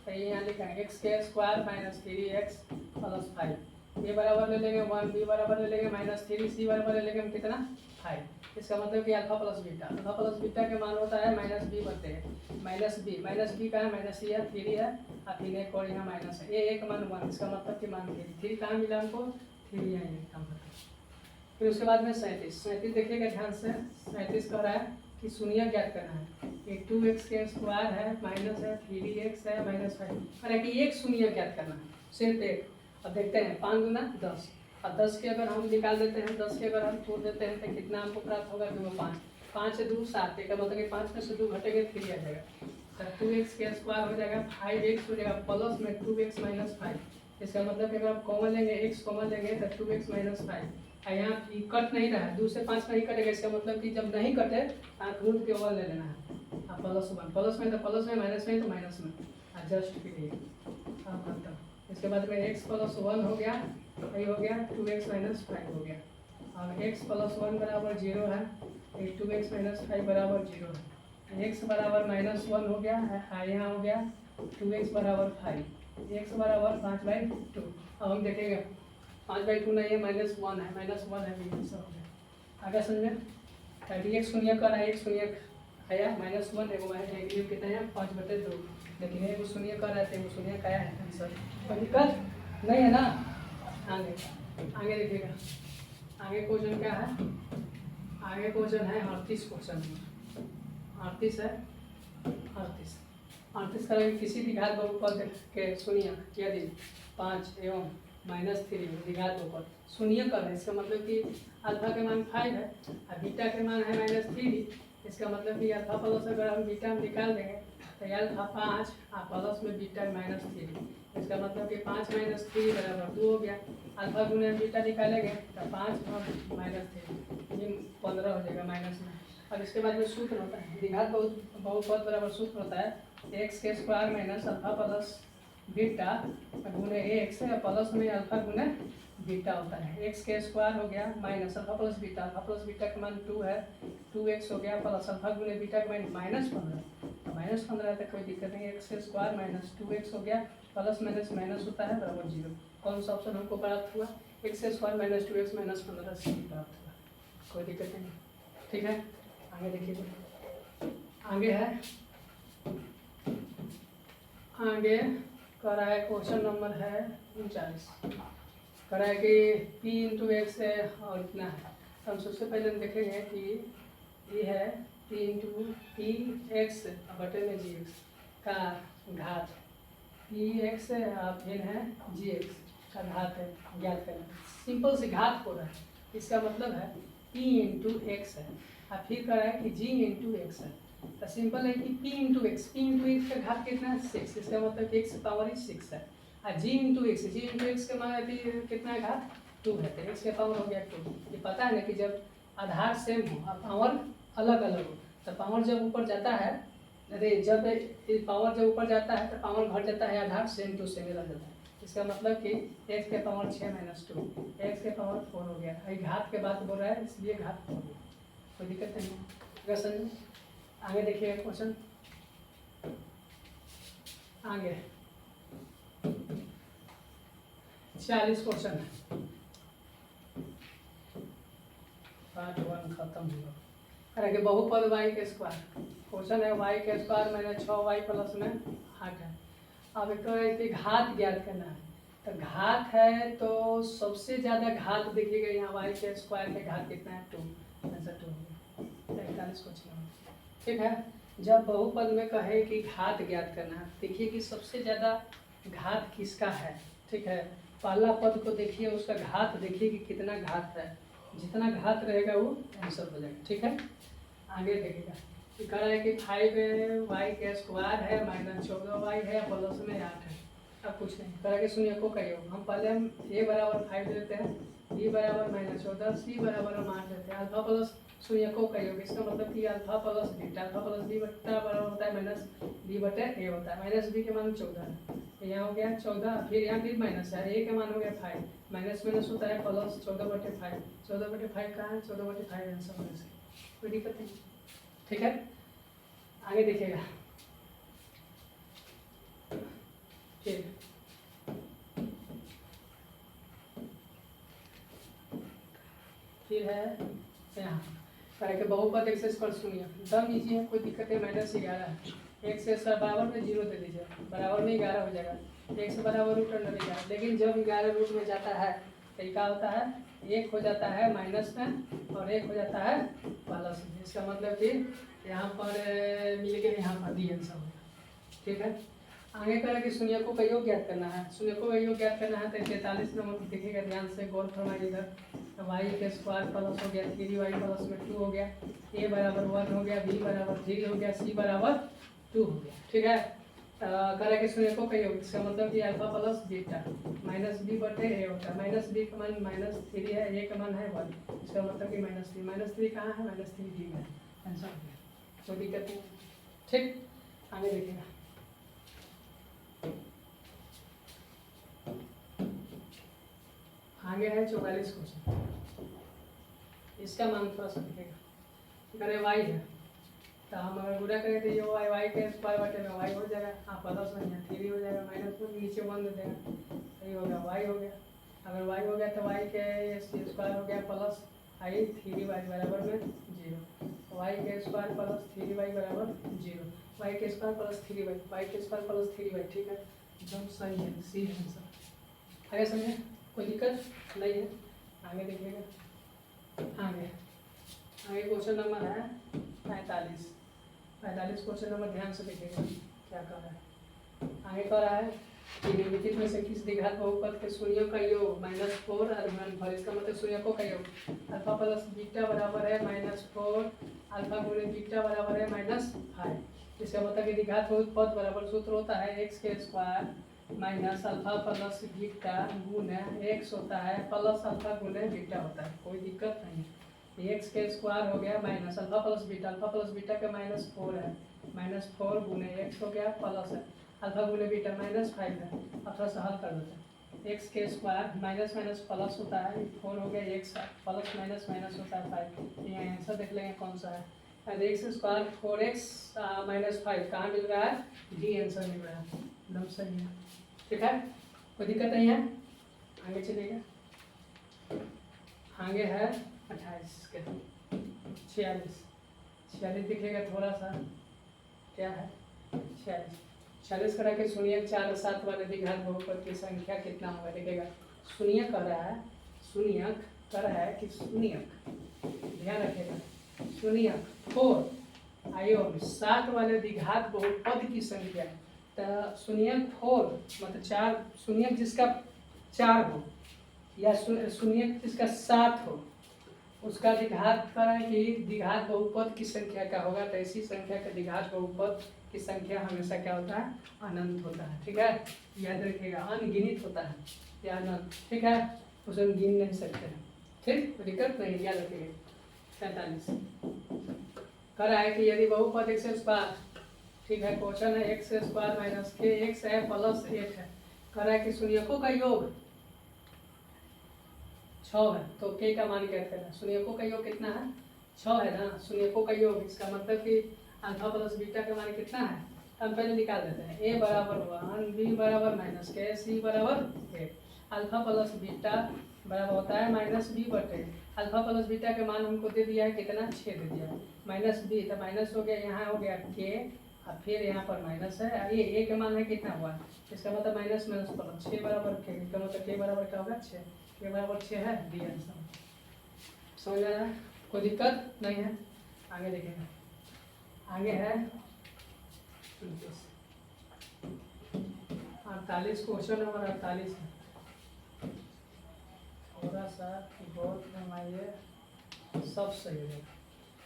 तो ये यहाँ लिखा है x के स्क्वायर -3x प्लस 5, ये बराबर ले लेंगे 1, b बराबर ले लेंगे -3, c बराबर ले लेंगे कितना 5, इसका मतलब कि अल्फा प्लस बीटा के मान होता है -b बटे -b का है -c है 3 है और 3 एक और यहाँ माइनस है, ये एक मान 1, इसका मतलब कि मान 3 कहाँ मिला हमको 3 यहाँ काम करता है। फिर उसके बाद में 37 देखिएगा ध्यान से, 37 कह रहा है कि शून्य ज्ञात करना है, एक 2x के स्क्वायर है माइनस है 3x है -5, कह रहा है कि एक शून्य ज्ञात करना है, सिर्फ एक। अब देखते हैं 5 गुना 10, और 10 के अगर हम निकाल देते हैं, 10 के अगर हम तोड़ देते हैं तो कितना हमको प्राप्त होगा 2 5, 5 से 2 7, का मतलब कि 5 में से 2 घटेंगे 3 आ जाएगा, तो 2x के स्क्वायर हो जाएगा 5x हो जाएगा प्लस में 2x -5, इसका मतलब कि अगर आप कॉमन लेंगे x कॉमन लेंगे तो 2x -5, यहाँ कट नहीं रहा है, 2 से 5 नहीं कटेगा, इसका मतलब कि जब नहीं कटे आप रूट के ओवर ले लेना है, +1 प्लस में तो प्लस में, माइनस में तो माइनस में, जस्ट फिर ये अब खत्म। इसके बाद में x + 1 हो गया, ये हो गया 2x - 5 हो गया, अब x + 1 बराबर 0 है, 2x - 5 बराबर 0 है, x बराबर -1 हो गया, यहाँ हो गया 2x बराबर 5, x बराबर 5/2। अब हम देखेंगे 5/2 नहीं है, -1 है, -1 है, सब हो गया। आगे समझ में, dx शून्य का है, एक शून्य आया -1 है, वो है कितना है 5/2, लेकिन एक शून्य का रहते हैं, वो शून्य का है आंसर, कोई दिक्कत नहीं है ना। आगे देखिएगा, आगे क्वेश्चन क्या है, आगे क्वेश्चन है 38 क्वेश्चन 38 है 38 करेंगे। किसी द्विघात बहुपद के शून्य यदि 5 एवं -3 द्विघात बहुपद शून्य कर है, इसका मतलब कि अल्फा के मान 5 है और बीटा के मान है -3। इसका मतलब कि अल्फा प्लस अगर हम बीटा में निकाल देंगे तो अल्फा 5 और प्लस में बीटा -3, इसका मतलब कि 5 - 3 बराबर 2 हो गया। अल्फा गुने बीटा निकालेंगे तो 5 और -3 ये 15 हो जाएगा माइनस में। अब इसके बाद में सूत्र होता है द्विघात बहुपद बराबर सूत्र होता है एक्स के square minus alpha plus beta गुने एक्स है प्लस में अल्फा गुने बीटा होता है। एक्स के स्क्वायर हो गया माइनस अल्फा प्लस बीटा का मान 2 है, 2x हो गया प्लस अल्फा गुने बीटा का मान -15, तो -15 तक कोई दिक्कत नहीं। एक्स के स्क्वायर माइनस 2x हो गया प्लस माइनस माइनस होता है बराबर 0। कौन सा ऑप्शन हमको प्राप्त हुआ? एक्स के स्क्वायर माइनस 2x माइनस 15 से प्राप्त हुआ, कोई दिक्कत नहीं। ठीक है, आगे देखिए। आगे है आगे कर रहा है क्वेश्चन नंबर है 39 कर रहा है कि p इंटू एक्स है और इतना है। तो हम सबसे पहले हम देखेंगे कि ये है p इंटू पी एक्स बटे में जी एक्स का घात, पी एक्स है और फिर है जी एक्स का घात है ज्ञात करना। सिंपल से घात हो रहा है, इसका मतलब है p इंटू एक्स है और फिर कर रहा है कि g इंटू एक्स है। तो सिंपल है कि p इंटू एक्स का घात कितना है 6, इसका मतलब कि x पावर 6 है और g इंटू एक्स का मान कितना है घात 2 है, तो x का पावर हो गया 2। ये पता है ना कि जब आधार सेम हो और पावर अलग अलग हो तो पावर जब ऊपर जाता है, अरे जब पावर जब ऊपर जाता है तो पावर घट जाता है, आधार सेम टू सेम रह जाता है। इसका मतलब कि x के पावर 6 - 2 x के पावर 4 हो गया। अभी घात के बात बोल रहा है इसलिए घात 4 हो गया, कोई दिक्कत नहीं है। समझ आगे देखिएगा क्वेश्चन आगे 40 क्वेश्चन है, पार्ट 1 खत्म हुआ। करेंगे बहुपद y के स्क्वायर, क्वेश्चन है y के स्क्वायर मैंने 6y प्लस में 8 है। अब एक घात ज्ञात करना है, तो घात है तो सबसे ज़्यादा घात देखिएगा यहाँ y के स्क्वायर के घात कितना है 2, आंसर 2 हो गया। 41 क्वेश्चन ठीक है। जब बहुपद में कहे कि घात ज्ञात करना है, देखिए कि सबसे ज़्यादा घात किसका है। ठीक है, पहला पद को देखिए, उसका घात देखिए कि कितना घात है, जितना घात रहेगा वो आंसर हो जाएगा। ठीक है, आगे देखिएगा कह रहा है कि 5y के स्क्वायर है माइनस 14y है प्लस में 8 है। अब कुछ नहीं कह रहा कि शून्य को कहिए, हम पहले हम a बराबर 5 लेते हैं, b बराबर -14, c बराबर हम 8 लेते हैं। अल्फा प्लस शून्य को कहिए, इसका मतलब कि अल्फा प्लस b बट्टा बराबर होता है माइनस b बटे a होता है। माइनस b के मान 14 है, तो यहाँ हो गया 14, फिर यहाँ फिर माइनस है, a के मान हो गया 5, माइनस माइनस होता है प्लस 14/5, 14/5 कहाँ है 14/5 आंसर होने से, कोई दिक्कत नहीं। ठीक है, आगे देखिएगा फिर है यहाँ करे के बहुपद एक्स स्क्वायर शून्य, दम इजी है, कोई दिक्कत है। -11 है, एक्स स्क्वायर बराबर में 0 दे दीजिए, बराबर में 11 हो जाएगा। एक्स बराबर रूट अंडर 11, लेकिन जब 11 रूट में जाता है तो क्या होता है, एक हो जाता है माइनस में और एक हो जाता है प्लस में। इसका मतलब कि यहाँ पर मिल के यहाँ पर डी आंसर होगा। ठीक है, आगे करें कि शून्य को का योग ज्ञात करना है। शून्य को का योग ज्ञात करना है तो 43 नंबर देखिएगा ध्यान से, गौर फरमाइए इधर। वाई के स्क्वायर प्लस हो गया 3y प्लस में 2 हो गया, a बराबर 1 हो गया, b बराबर 3 हो गया, c बराबर 2 हो गया। ठीक है, करें कि शून्य को का योग, इसका मतलब कि alpha plus beta minus b बटे a होता है। माइनस b का मान -3 है, a का मान है 1, इसका मतलब कि -3 कहाँ है, -3 डी में आंसर हो गया, कोई दिक्कत नहीं। ठीक, आगे देखिएगा आगे है 44 क्वेश्चन, इसका मान थोड़ा सा दिखेगा। करें y है तो हम अगर गुणा करें तो ये y के स्क्वायर बटे में y हो जाएगा, हाँ प्लस में यहाँ 3 हो जाएगा, माइनस में नीचे 1 दे देगा, सही हो गया y हो गया। अगर y हो गया तो y के स्क्वायर हो गया प्लस i 3y बराबर में 0, y के स्क्वायर प्लस 3y बराबर 0, y के स्क्वायर प्लस 3y, y के स्क्वायर प्लस 3y। ठीक है, एकदम सही है, सी आंसर। आगे समझे, कोई दिक्कत नहीं है। आगे देखिएगा आगे आगे क्वेश्चन नंबर है 45 क्वेश्चन नंबर ध्यान से देखिएगा क्या कर रहा है। आगे कह रहा है कि निम्नलिखित में से किस द्विघात बहुपद के शून्यों का योग -4 और गुणनफल, इसका मतलब शून्यकों का योग अल्फा प्लस बीटा बराबर है -4 अल्फा गुणे बीटा बराबर है -5। इसका मतलब कि द्विघात बहुपद बराबर सूत्र होता है एक्स के square minus alpha plus beta गुणे एक्स होता है प्लस अल्फा गुणे बीटा होता है, कोई दिक्कत नहीं है। एक्स के स्क्वायर हो गया माइनस अल्फा प्लस बीटा का -4 है, -4 गुणे एक्स हो गया प्लस है अल्फा गुणे बीटा -5 है। अब थोड़ा सा हल कर देते हैं। एक्स के स्क्वायर माइनस माइनस प्लस होता है 4 हो गया एक्स प्लस माइनस माइनस होता है 5। ये आंसर देख लेंगे कौन सा है। एक्स स्क्वायर 4x -5 कहाँ मिल रहा है, डी आंसर मिल रहा है, एकदम सही है। ठीक है, कोई दिक्कत नहीं है। आगे चलेगा, आगे है 28 के 46 दिखेगा थोड़ा सा, क्या है 46 करा के शून्य 4 और 7 वाले द्विघात बहुपद की संख्या कितना होगा। देखिएगा शून्य कर रहा है, शून्यक कर रहा है कि शून्यक, ध्यान रखिएगा शून्यक 4 आयोग 7 वाले द्विघात बहुपद की संख्या। तो शून्यक 4 मतलब 4, शून्यक जिसका 4 हो या शून्यक जिसका 7 हो उसका द्विघात करें कि द्विघात बहुपद की संख्या क्या होगा। तो ऐसी संख्या का द्विघात बहुपद की संख्या हमेशा क्या होता है, अनंत होता है। ठीक है, याद रखिएगा अनगिनित होता है या अनंत। ठीक है, उसे हम गिन नहीं सकते हैं। ठीक, कोई दिक्कत नहीं, याद रखिएगा। 47 कह रहा है कि यदि बहुपद एक्स स्क्वायर, ठीक है क्वेश्चन है एक्स स्क्वायर माइनस के एक्स है प्लस 8 है। कह रहा है कि शून्यकों का योग 6 है, तो के का मान क्या करना। शून्यकों का योग कितना है, 6 है ना। शून्यकों का योग, इसका मतलब कि अल्फा प्लस बीटा का मान कितना है, हम पहले निकाल देते हैं। ए बराबर 1, बी बराबर माइनस के, सी बराबर 8। अल्फा प्लस बीटा बराबर होता है -b बटे अल्फा प्लस बीटा के मान हमको दे दिया है कितना, 6 दे दिया है। -b तो माइनस हो गया, यहाँ हो गया के और फिर यहाँ पर माइनस है। ये ए के मान है कितना हुआ, इसका मतलब माइनस माइनस प्लस 6 बराबर के, इसका मतलब के बराबर क्या होगा 6, के बराबर 6 है, डी आंसर। समझ आ रहा है, कोई दिक्कत नहीं है। आगे देखेंगे, आगे है 48 क्वेश्चन नंबर 48 है। थोड़ा सा गौर फरमाइए, सब सही है।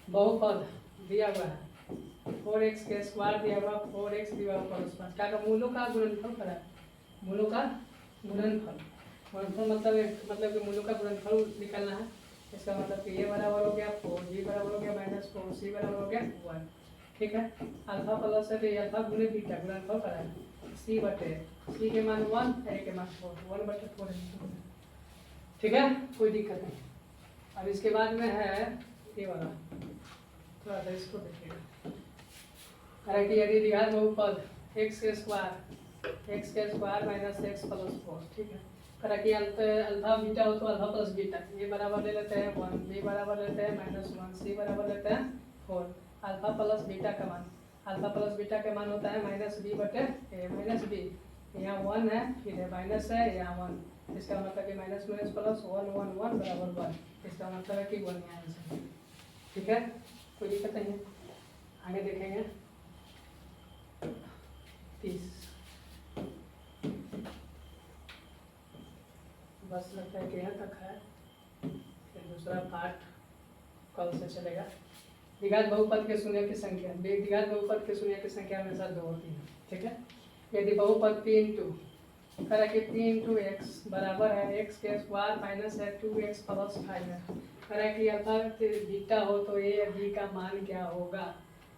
बहुपद दिया हुआ है 4x के स्क्वायर दिया हुआ 4x दिया हुआ प्लस 5 क्या मूलों का गुणनफल करा है, मूलों का गुणनफल। गुणनफल मतलब कि मूलों का गुणनफल निकालना है। इसका मतलब कि a बराबर हो गया 4, b बराबर हो गया -4, c बराबर हो गया 1। ठीक है, अल्फा प्लस है तो अल्फा गुणे बीटा गुणनफल करा है। c बटे c के मान 1, a के मान 4, 1 बटे 4 है। ठीक है, कोई दिक्कत नहीं। अब इसके बाद में है ये वाला, थोड़ा सा इसको देखिएगा। कह कि यदि द्विघात बहुपद एक्स के स्क्वायर माइनस एक्स प्लस 4, ठीक है। कह कि अल्फा बीटा हो तो अल्फा प्लस बीटा, ए बराबर ले लेते हैं 1, बी बराबर लेते हैं -1, सी बराबर लेते हैं 4। अल्फा प्लस बीटा का मान, अल्फा प्लस बीटा का मान होता है -b बटे ए, -b यहाँ 1 है, फिर है माइनस है, यहाँ 1, इसका मतलब कि माइनस माइनस प्लस 1 1 1 बराबर 1, इसका मतलब है कि 1 यहाँ आंसर। ठीक है, कोई दिक्कत नहीं है। आगे देखेंगे 30, बस लगता है कि यहाँ तक है, फिर दूसरा पार्ट कल से चलेगा। द्विघात बहुपद के शून्य की संख्या, द्विघात बहुपद के शून्य की संख्या हमेशा 2 होती है। ठीक है, यदि बहुपद p इंटू करा कि p इंटू एक्स बराबर है x के स्क्वायर माइनस है 2x प्लस 5 है। करा कि अल्फा बीटा हो तो a b का मान क्या होगा।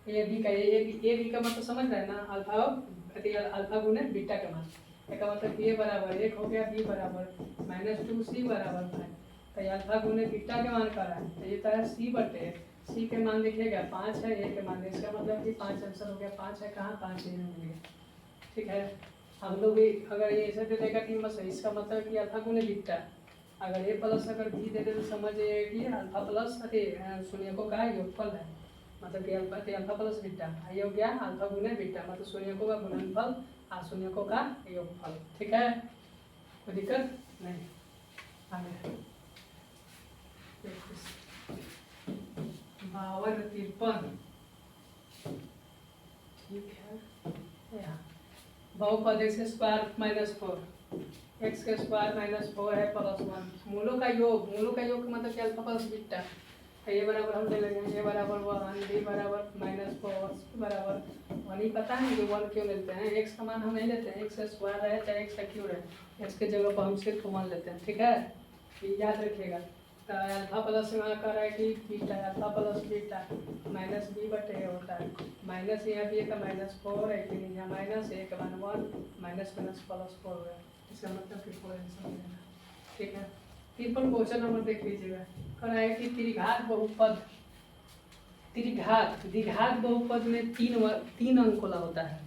a b का मतलब समझ रहे हैं ना, अल्फा गुणे बीटा का मान। इसका मतलब a बराबर 1 हो गया, b बराबर -2, c बराबर 5। तो अल्फा गुणे बीटा के मान करा है, तो ये तो है c बटे c के मान देखिएगा 5 है, a के मान, इसका मतलब कि 5 आंसर हो गया। 5 है कहाँ, 5 ये मिल गया। ठीक है, हम लोग भी अगर ये ऐसे दे देगा कि बस इसका मतलब कि अल्फा गुणे बीटा, अगर ए प्लस अगर बी दे दे तो समझ जाइए कि अल्फा प्लस शून्यकों का योगफल है, मतलब कि अल्फा प्लस बीटा, ये हो गया अल्फा गुणे बीटा मतलब शून्यकों का गुणनफल और शून्यकों का योगफल। ठीक है, कोई दिक्कत नहीं। आगे 5253, ठीक है। यहाँ बहुपद x स्क्वायर माइनस 4, एक्स के स्क्वायर माइनस 4 है प्लस 1, मूलों का योग, मूलों का योग मतलब क्या, अल्फा प्लस बीटा। ये बराबर हम ले लेंगे, ये बराबर 1, बी बराबर -4, बराबर 1। ही पता है कि 1 क्यों लेते हैं, एक्स का मान हम नहीं लेते हैं, एक्स स्क्वायर है चाहे एक्स का क्यूब है, एक्स के जगह पर हम सिर्फ 1 लेते हैं, ठीक है, ये याद रखिएगा। तो अल्फा प्लस यहाँ कर रहा है कि beta, alpha plus beta minus b बटे होता है, माइनस यहाँ भी का -4 है कि नहीं, यहाँ माइनस 1 मान 1 माइनस प्लस 4 है, इसका मतलब कि 4 आंसर मिलेगा, ठीक है। 53 क्वेश्चन नंबर देख लीजिएगा, कह रहा है कि त्रिघात बहुपद, द्विघात बहुपद में तीन अंकोला होता है,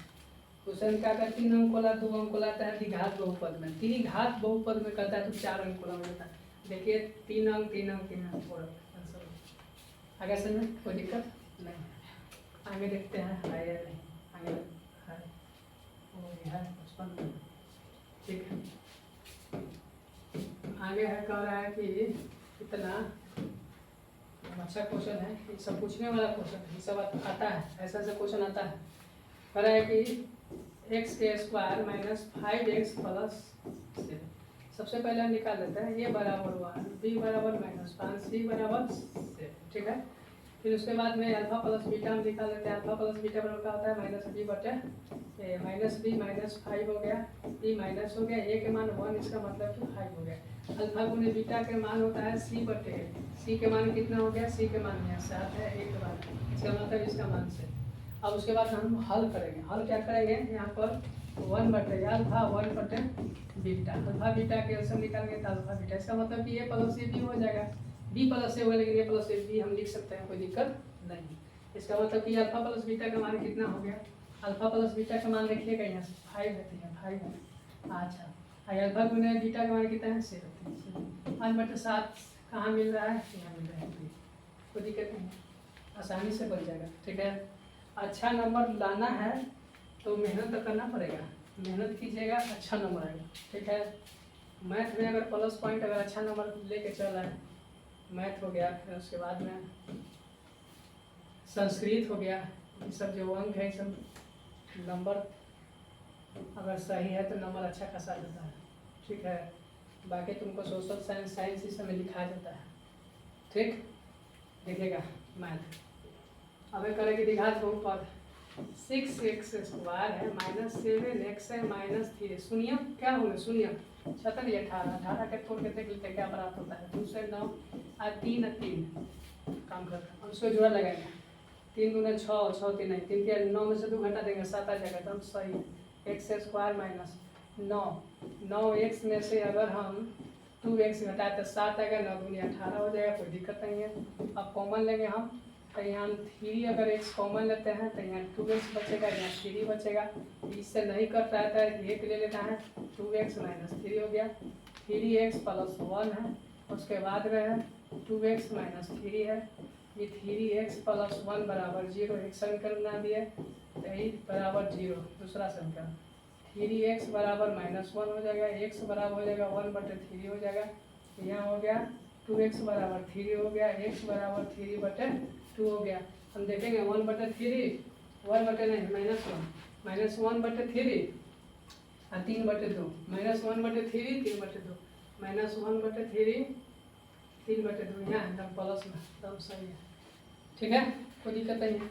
क्वेश्चन क्या का 3 अंकोला 2 अंकोला आता है द्विघात बहुपद में, त्रिघात बहुपद में कहता है तो 4 अंकोला हो जाता है। देखिए 3 अंक 3 अंक 3 अंक और आंसर आगे से में कोई दिक्कत नहीं। आगे देखते हैं है या नहीं, आगे है वो है 55, ठीक है। आगे है कह रहा है कि कितना अच्छा क्वेश्चन है, ये सब पूछने वाला क्वेश्चन है, ये सब आता है, ऐसा क्वेश्चन आता है। कह रहा है कि एक्स के स्क्वायर माइनस 5x प्लस 7, सबसे पहले हम निकाल लेते हैं, ये बराबर 1, बी बराबर -5, सी बराबर 7, ठीक है। फिर उसके बाद में अल्फा प्लस बीटा हम निकाल लेते हैं, अल्फा प्लस बीटा बराबर क्या होता है -b बटे -b -5 हो गया, b माइनस हो गया, a के मान 1, इसका मतलब कि 5 हो गया। अल्फा गुने बीटा के मान होता है c बटे, c के मान कितना हो गया, c के मान यहाँ 7 है, a के मान, इसका मतलब इसका मान से। अब उसके बाद हम हल करेंगे, हल क्या करेंगे, यहाँ पर 1 बटे अल्फा 1 बटे बीटा, अल्फा बीटा के एल्सियम निकालेंगे तो अल्फा बीटा, इसका मतलब कि a प्लस ए बी हो जाएगा, b प्लस ए होगा, लेकिन a प्लस ए बी हम लिख सकते हैं, कोई दिक्कत नहीं। इसका मतलब कि अल्फा प्लस बीटा का मान कितना हो गया, अल्फा प्लस बीटा का मान लिखिएगा यहाँ से 5 है, 5 है। अच्छा, अल्फा गुने बीटा का मान कितना है 7, 5 बटे 7 कहाँ मिल रहा है, यहाँ मिल रहा है, कोई दिक्कत नहीं, आसानी से बन जाएगा, ठीक है। अच्छा नंबर लाना है तो मेहनत तो करना पड़ेगा, मेहनत कीजिएगा, अच्छा नंबर आएगा, ठीक है। मैथ में अगर प्लस पॉइंट अगर अच्छा नंबर लेके चल रहा है, मैथ हो गया, फिर उसके बाद में संस्कृत हो गया, ये सब जो अंक है, सब नंबर अगर सही है तो नंबर अच्छा खासा देता है, ठीक है। बाकी तुमको सोशल साइंस, साइंस इस समय लिखा जाता है, ठीक। देखिएगा मैथ, अब करेंगे द्विघात बहुपद, 6x स्क्वायर है -7x है -3, शून्य क्या होगा, शून्य 17 18 के तोड़ के देख लेते क्या प्राप्त होता है, 2 से 9 और 3 काम करता है, हम उसको जोड़ा लगाएंगे, 3 दूना 6, 6 3 नहीं, 3 के 9 में से 2 घटा देंगे, 7 आ जाएगा, एकदम सही है। एक्स स्क्वायर माइनस 9x में से अगर हम 2x घटाए तो 7 आएगा, 9 दूनी 18 हो जाएगा, कोई दिक्कत नहीं है। अब कॉमन लेंगे हम, तो यहाँ 3 अगर x कॉमन लेते हैं तो यहाँ 2x बचेगा, यहाँ 3 बचेगा, इससे नहीं कर पाता है, एक ले लेना है, 2x - 3 हो गया, 3x + 1 है, उसके बाद में है 2x - 3 है, ये 3x + 1 बराबर 0, एक समीकरण बना दिए, 8 बराबर 0, दूसरा समीकरण 3x बराबर -1 हो जाएगा, x बराबर हो जाएगा 1/3 हो जाएगा, यहाँ हो गया 2x बराबर 3 हो गया, x बराबर 3/2 हो गया। हम देखेंगे 1/3, 1 बटे नहीं -1 -1/3 और 3/2, -1/3 3/2, -1/3 3/2, यहाँ एकदम प्लस में, एकदम सही है, ठीक है, कोई दिक्कत नहीं है।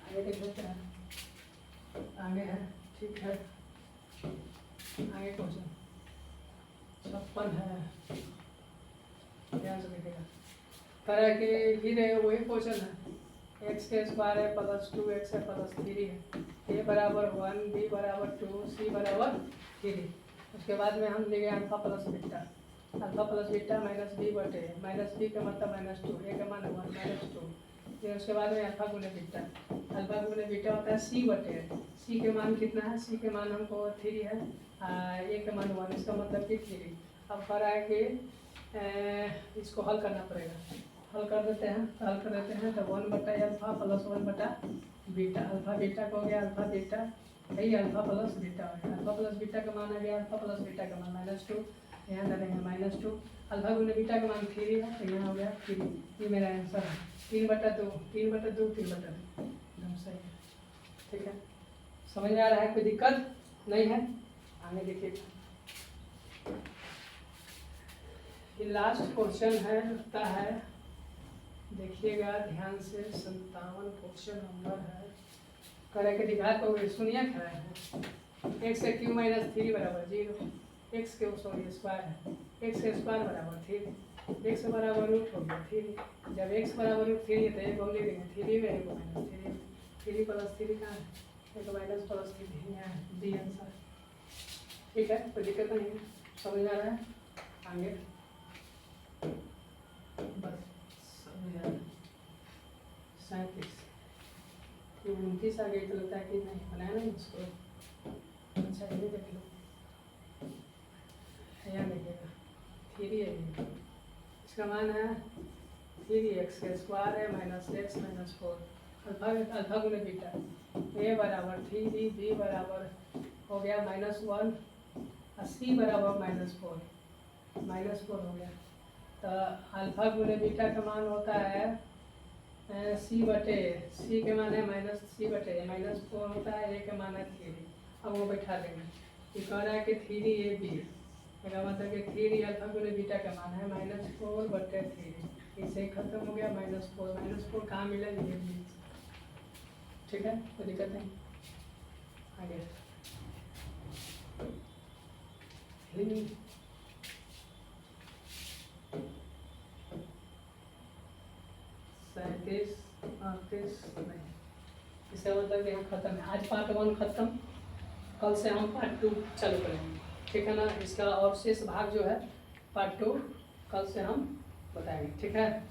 आगे देख लेते हैं, आगे है, ठीक है, आगे क्वेश्चन 56 है, ध्यान से देखिएगा, तरह के ही वही क्वेश्चन है, एक्स के स्क्वायर है + 2x है +3 है, a बराबर 1, b बराबर 2, c बराबर 3, उसके बाद में हम ले गए अल्फा प्लस बीटा -b बटे, -b का मतलब -2, a का मान 1 -2, फिर उसके बाद में अल्फा गुने बीटा होता है c बटे, c के मान कितना है, c के मान हमको 3 है, a के मान 1, इसका मतलब कि 3। अब कर रहा है कि इसको हल करना पड़ेगा, हल कर देते हैं, तो 1/अल्फा + 1/बीटा, अल्फा बीटा को हो गया अल्फा बीटा, यही अल्फा प्लस बीटा हो गया, अल्फा प्लस बीटा का मान आ गया, अल्फा प्लस बीटा का मान -2, यहाँ डालेंगे -2, अल्फा गुने बीटा का मान 3 है, तो यहाँ हो गया 3। ये मेरा आंसर है 3/2, 3/2, 3/2, एकदम सही है। ठीक है, समझ में आ रहा है? कोई दिक्कत नहीं है? आगे देखिएगा, ये लास्ट क्वेश्चन है, लगता है, देखिएगा ध्यान से, 57 क्वेश्चन नंबर है। करे के दिखा तो सुनिए, खड़ा है x क्यू माइनस 3 बराबर 0, x के सॉरी स्क्वायर है, x के स्क्वायर बराबर 3, x बराबर रूट हो गया 3। जब x बराबर रूट 3 है तो एक हम ले लेंगे 3 में, एक माइनस 3 प्लस 3 कहाँ है, एक माइनस प्लस 3 यहाँ है, डी आंसर। ठीक है, कोई दिक्कत नहीं है, समझ आ रहा है? आगे बस समझ आ रहा है। 37 29 आ गई तो लगता है कि नहीं बनाया नहीं इसको। अच्छा ये देख लो, यहाँ देखिएगा 3 है, इसका मान है 3x के स्क्वायर है -x -4, अल्फा गुने बीटा, a बराबर 3, b बराबर हो गया -1 और c बराबर -4 हो गया। तो अल्फा गुने बीटा का मान होता है c के मान है -4 होता है, a के मान है 3। अब वो बैठा देंगे, ये कह रहा है कि 3ab, मेरा मतलब कि 3 अल्फा गुने बीटा का मान है -4/3, इससे खत्म हो गया -4 कहाँ मिला, ये। ठीक है, कोई दिक्कत नहीं। आगे 37 38 नहीं, इसका मतलब यहाँ खत्म है। आज पार्ट 1 खत्म, कल से हम पार्ट 2 चालू करेंगे। ठीक है ना? इसका और शेष भाग जो है पार्ट 2 कल से हम बताएंगे। ठीक है।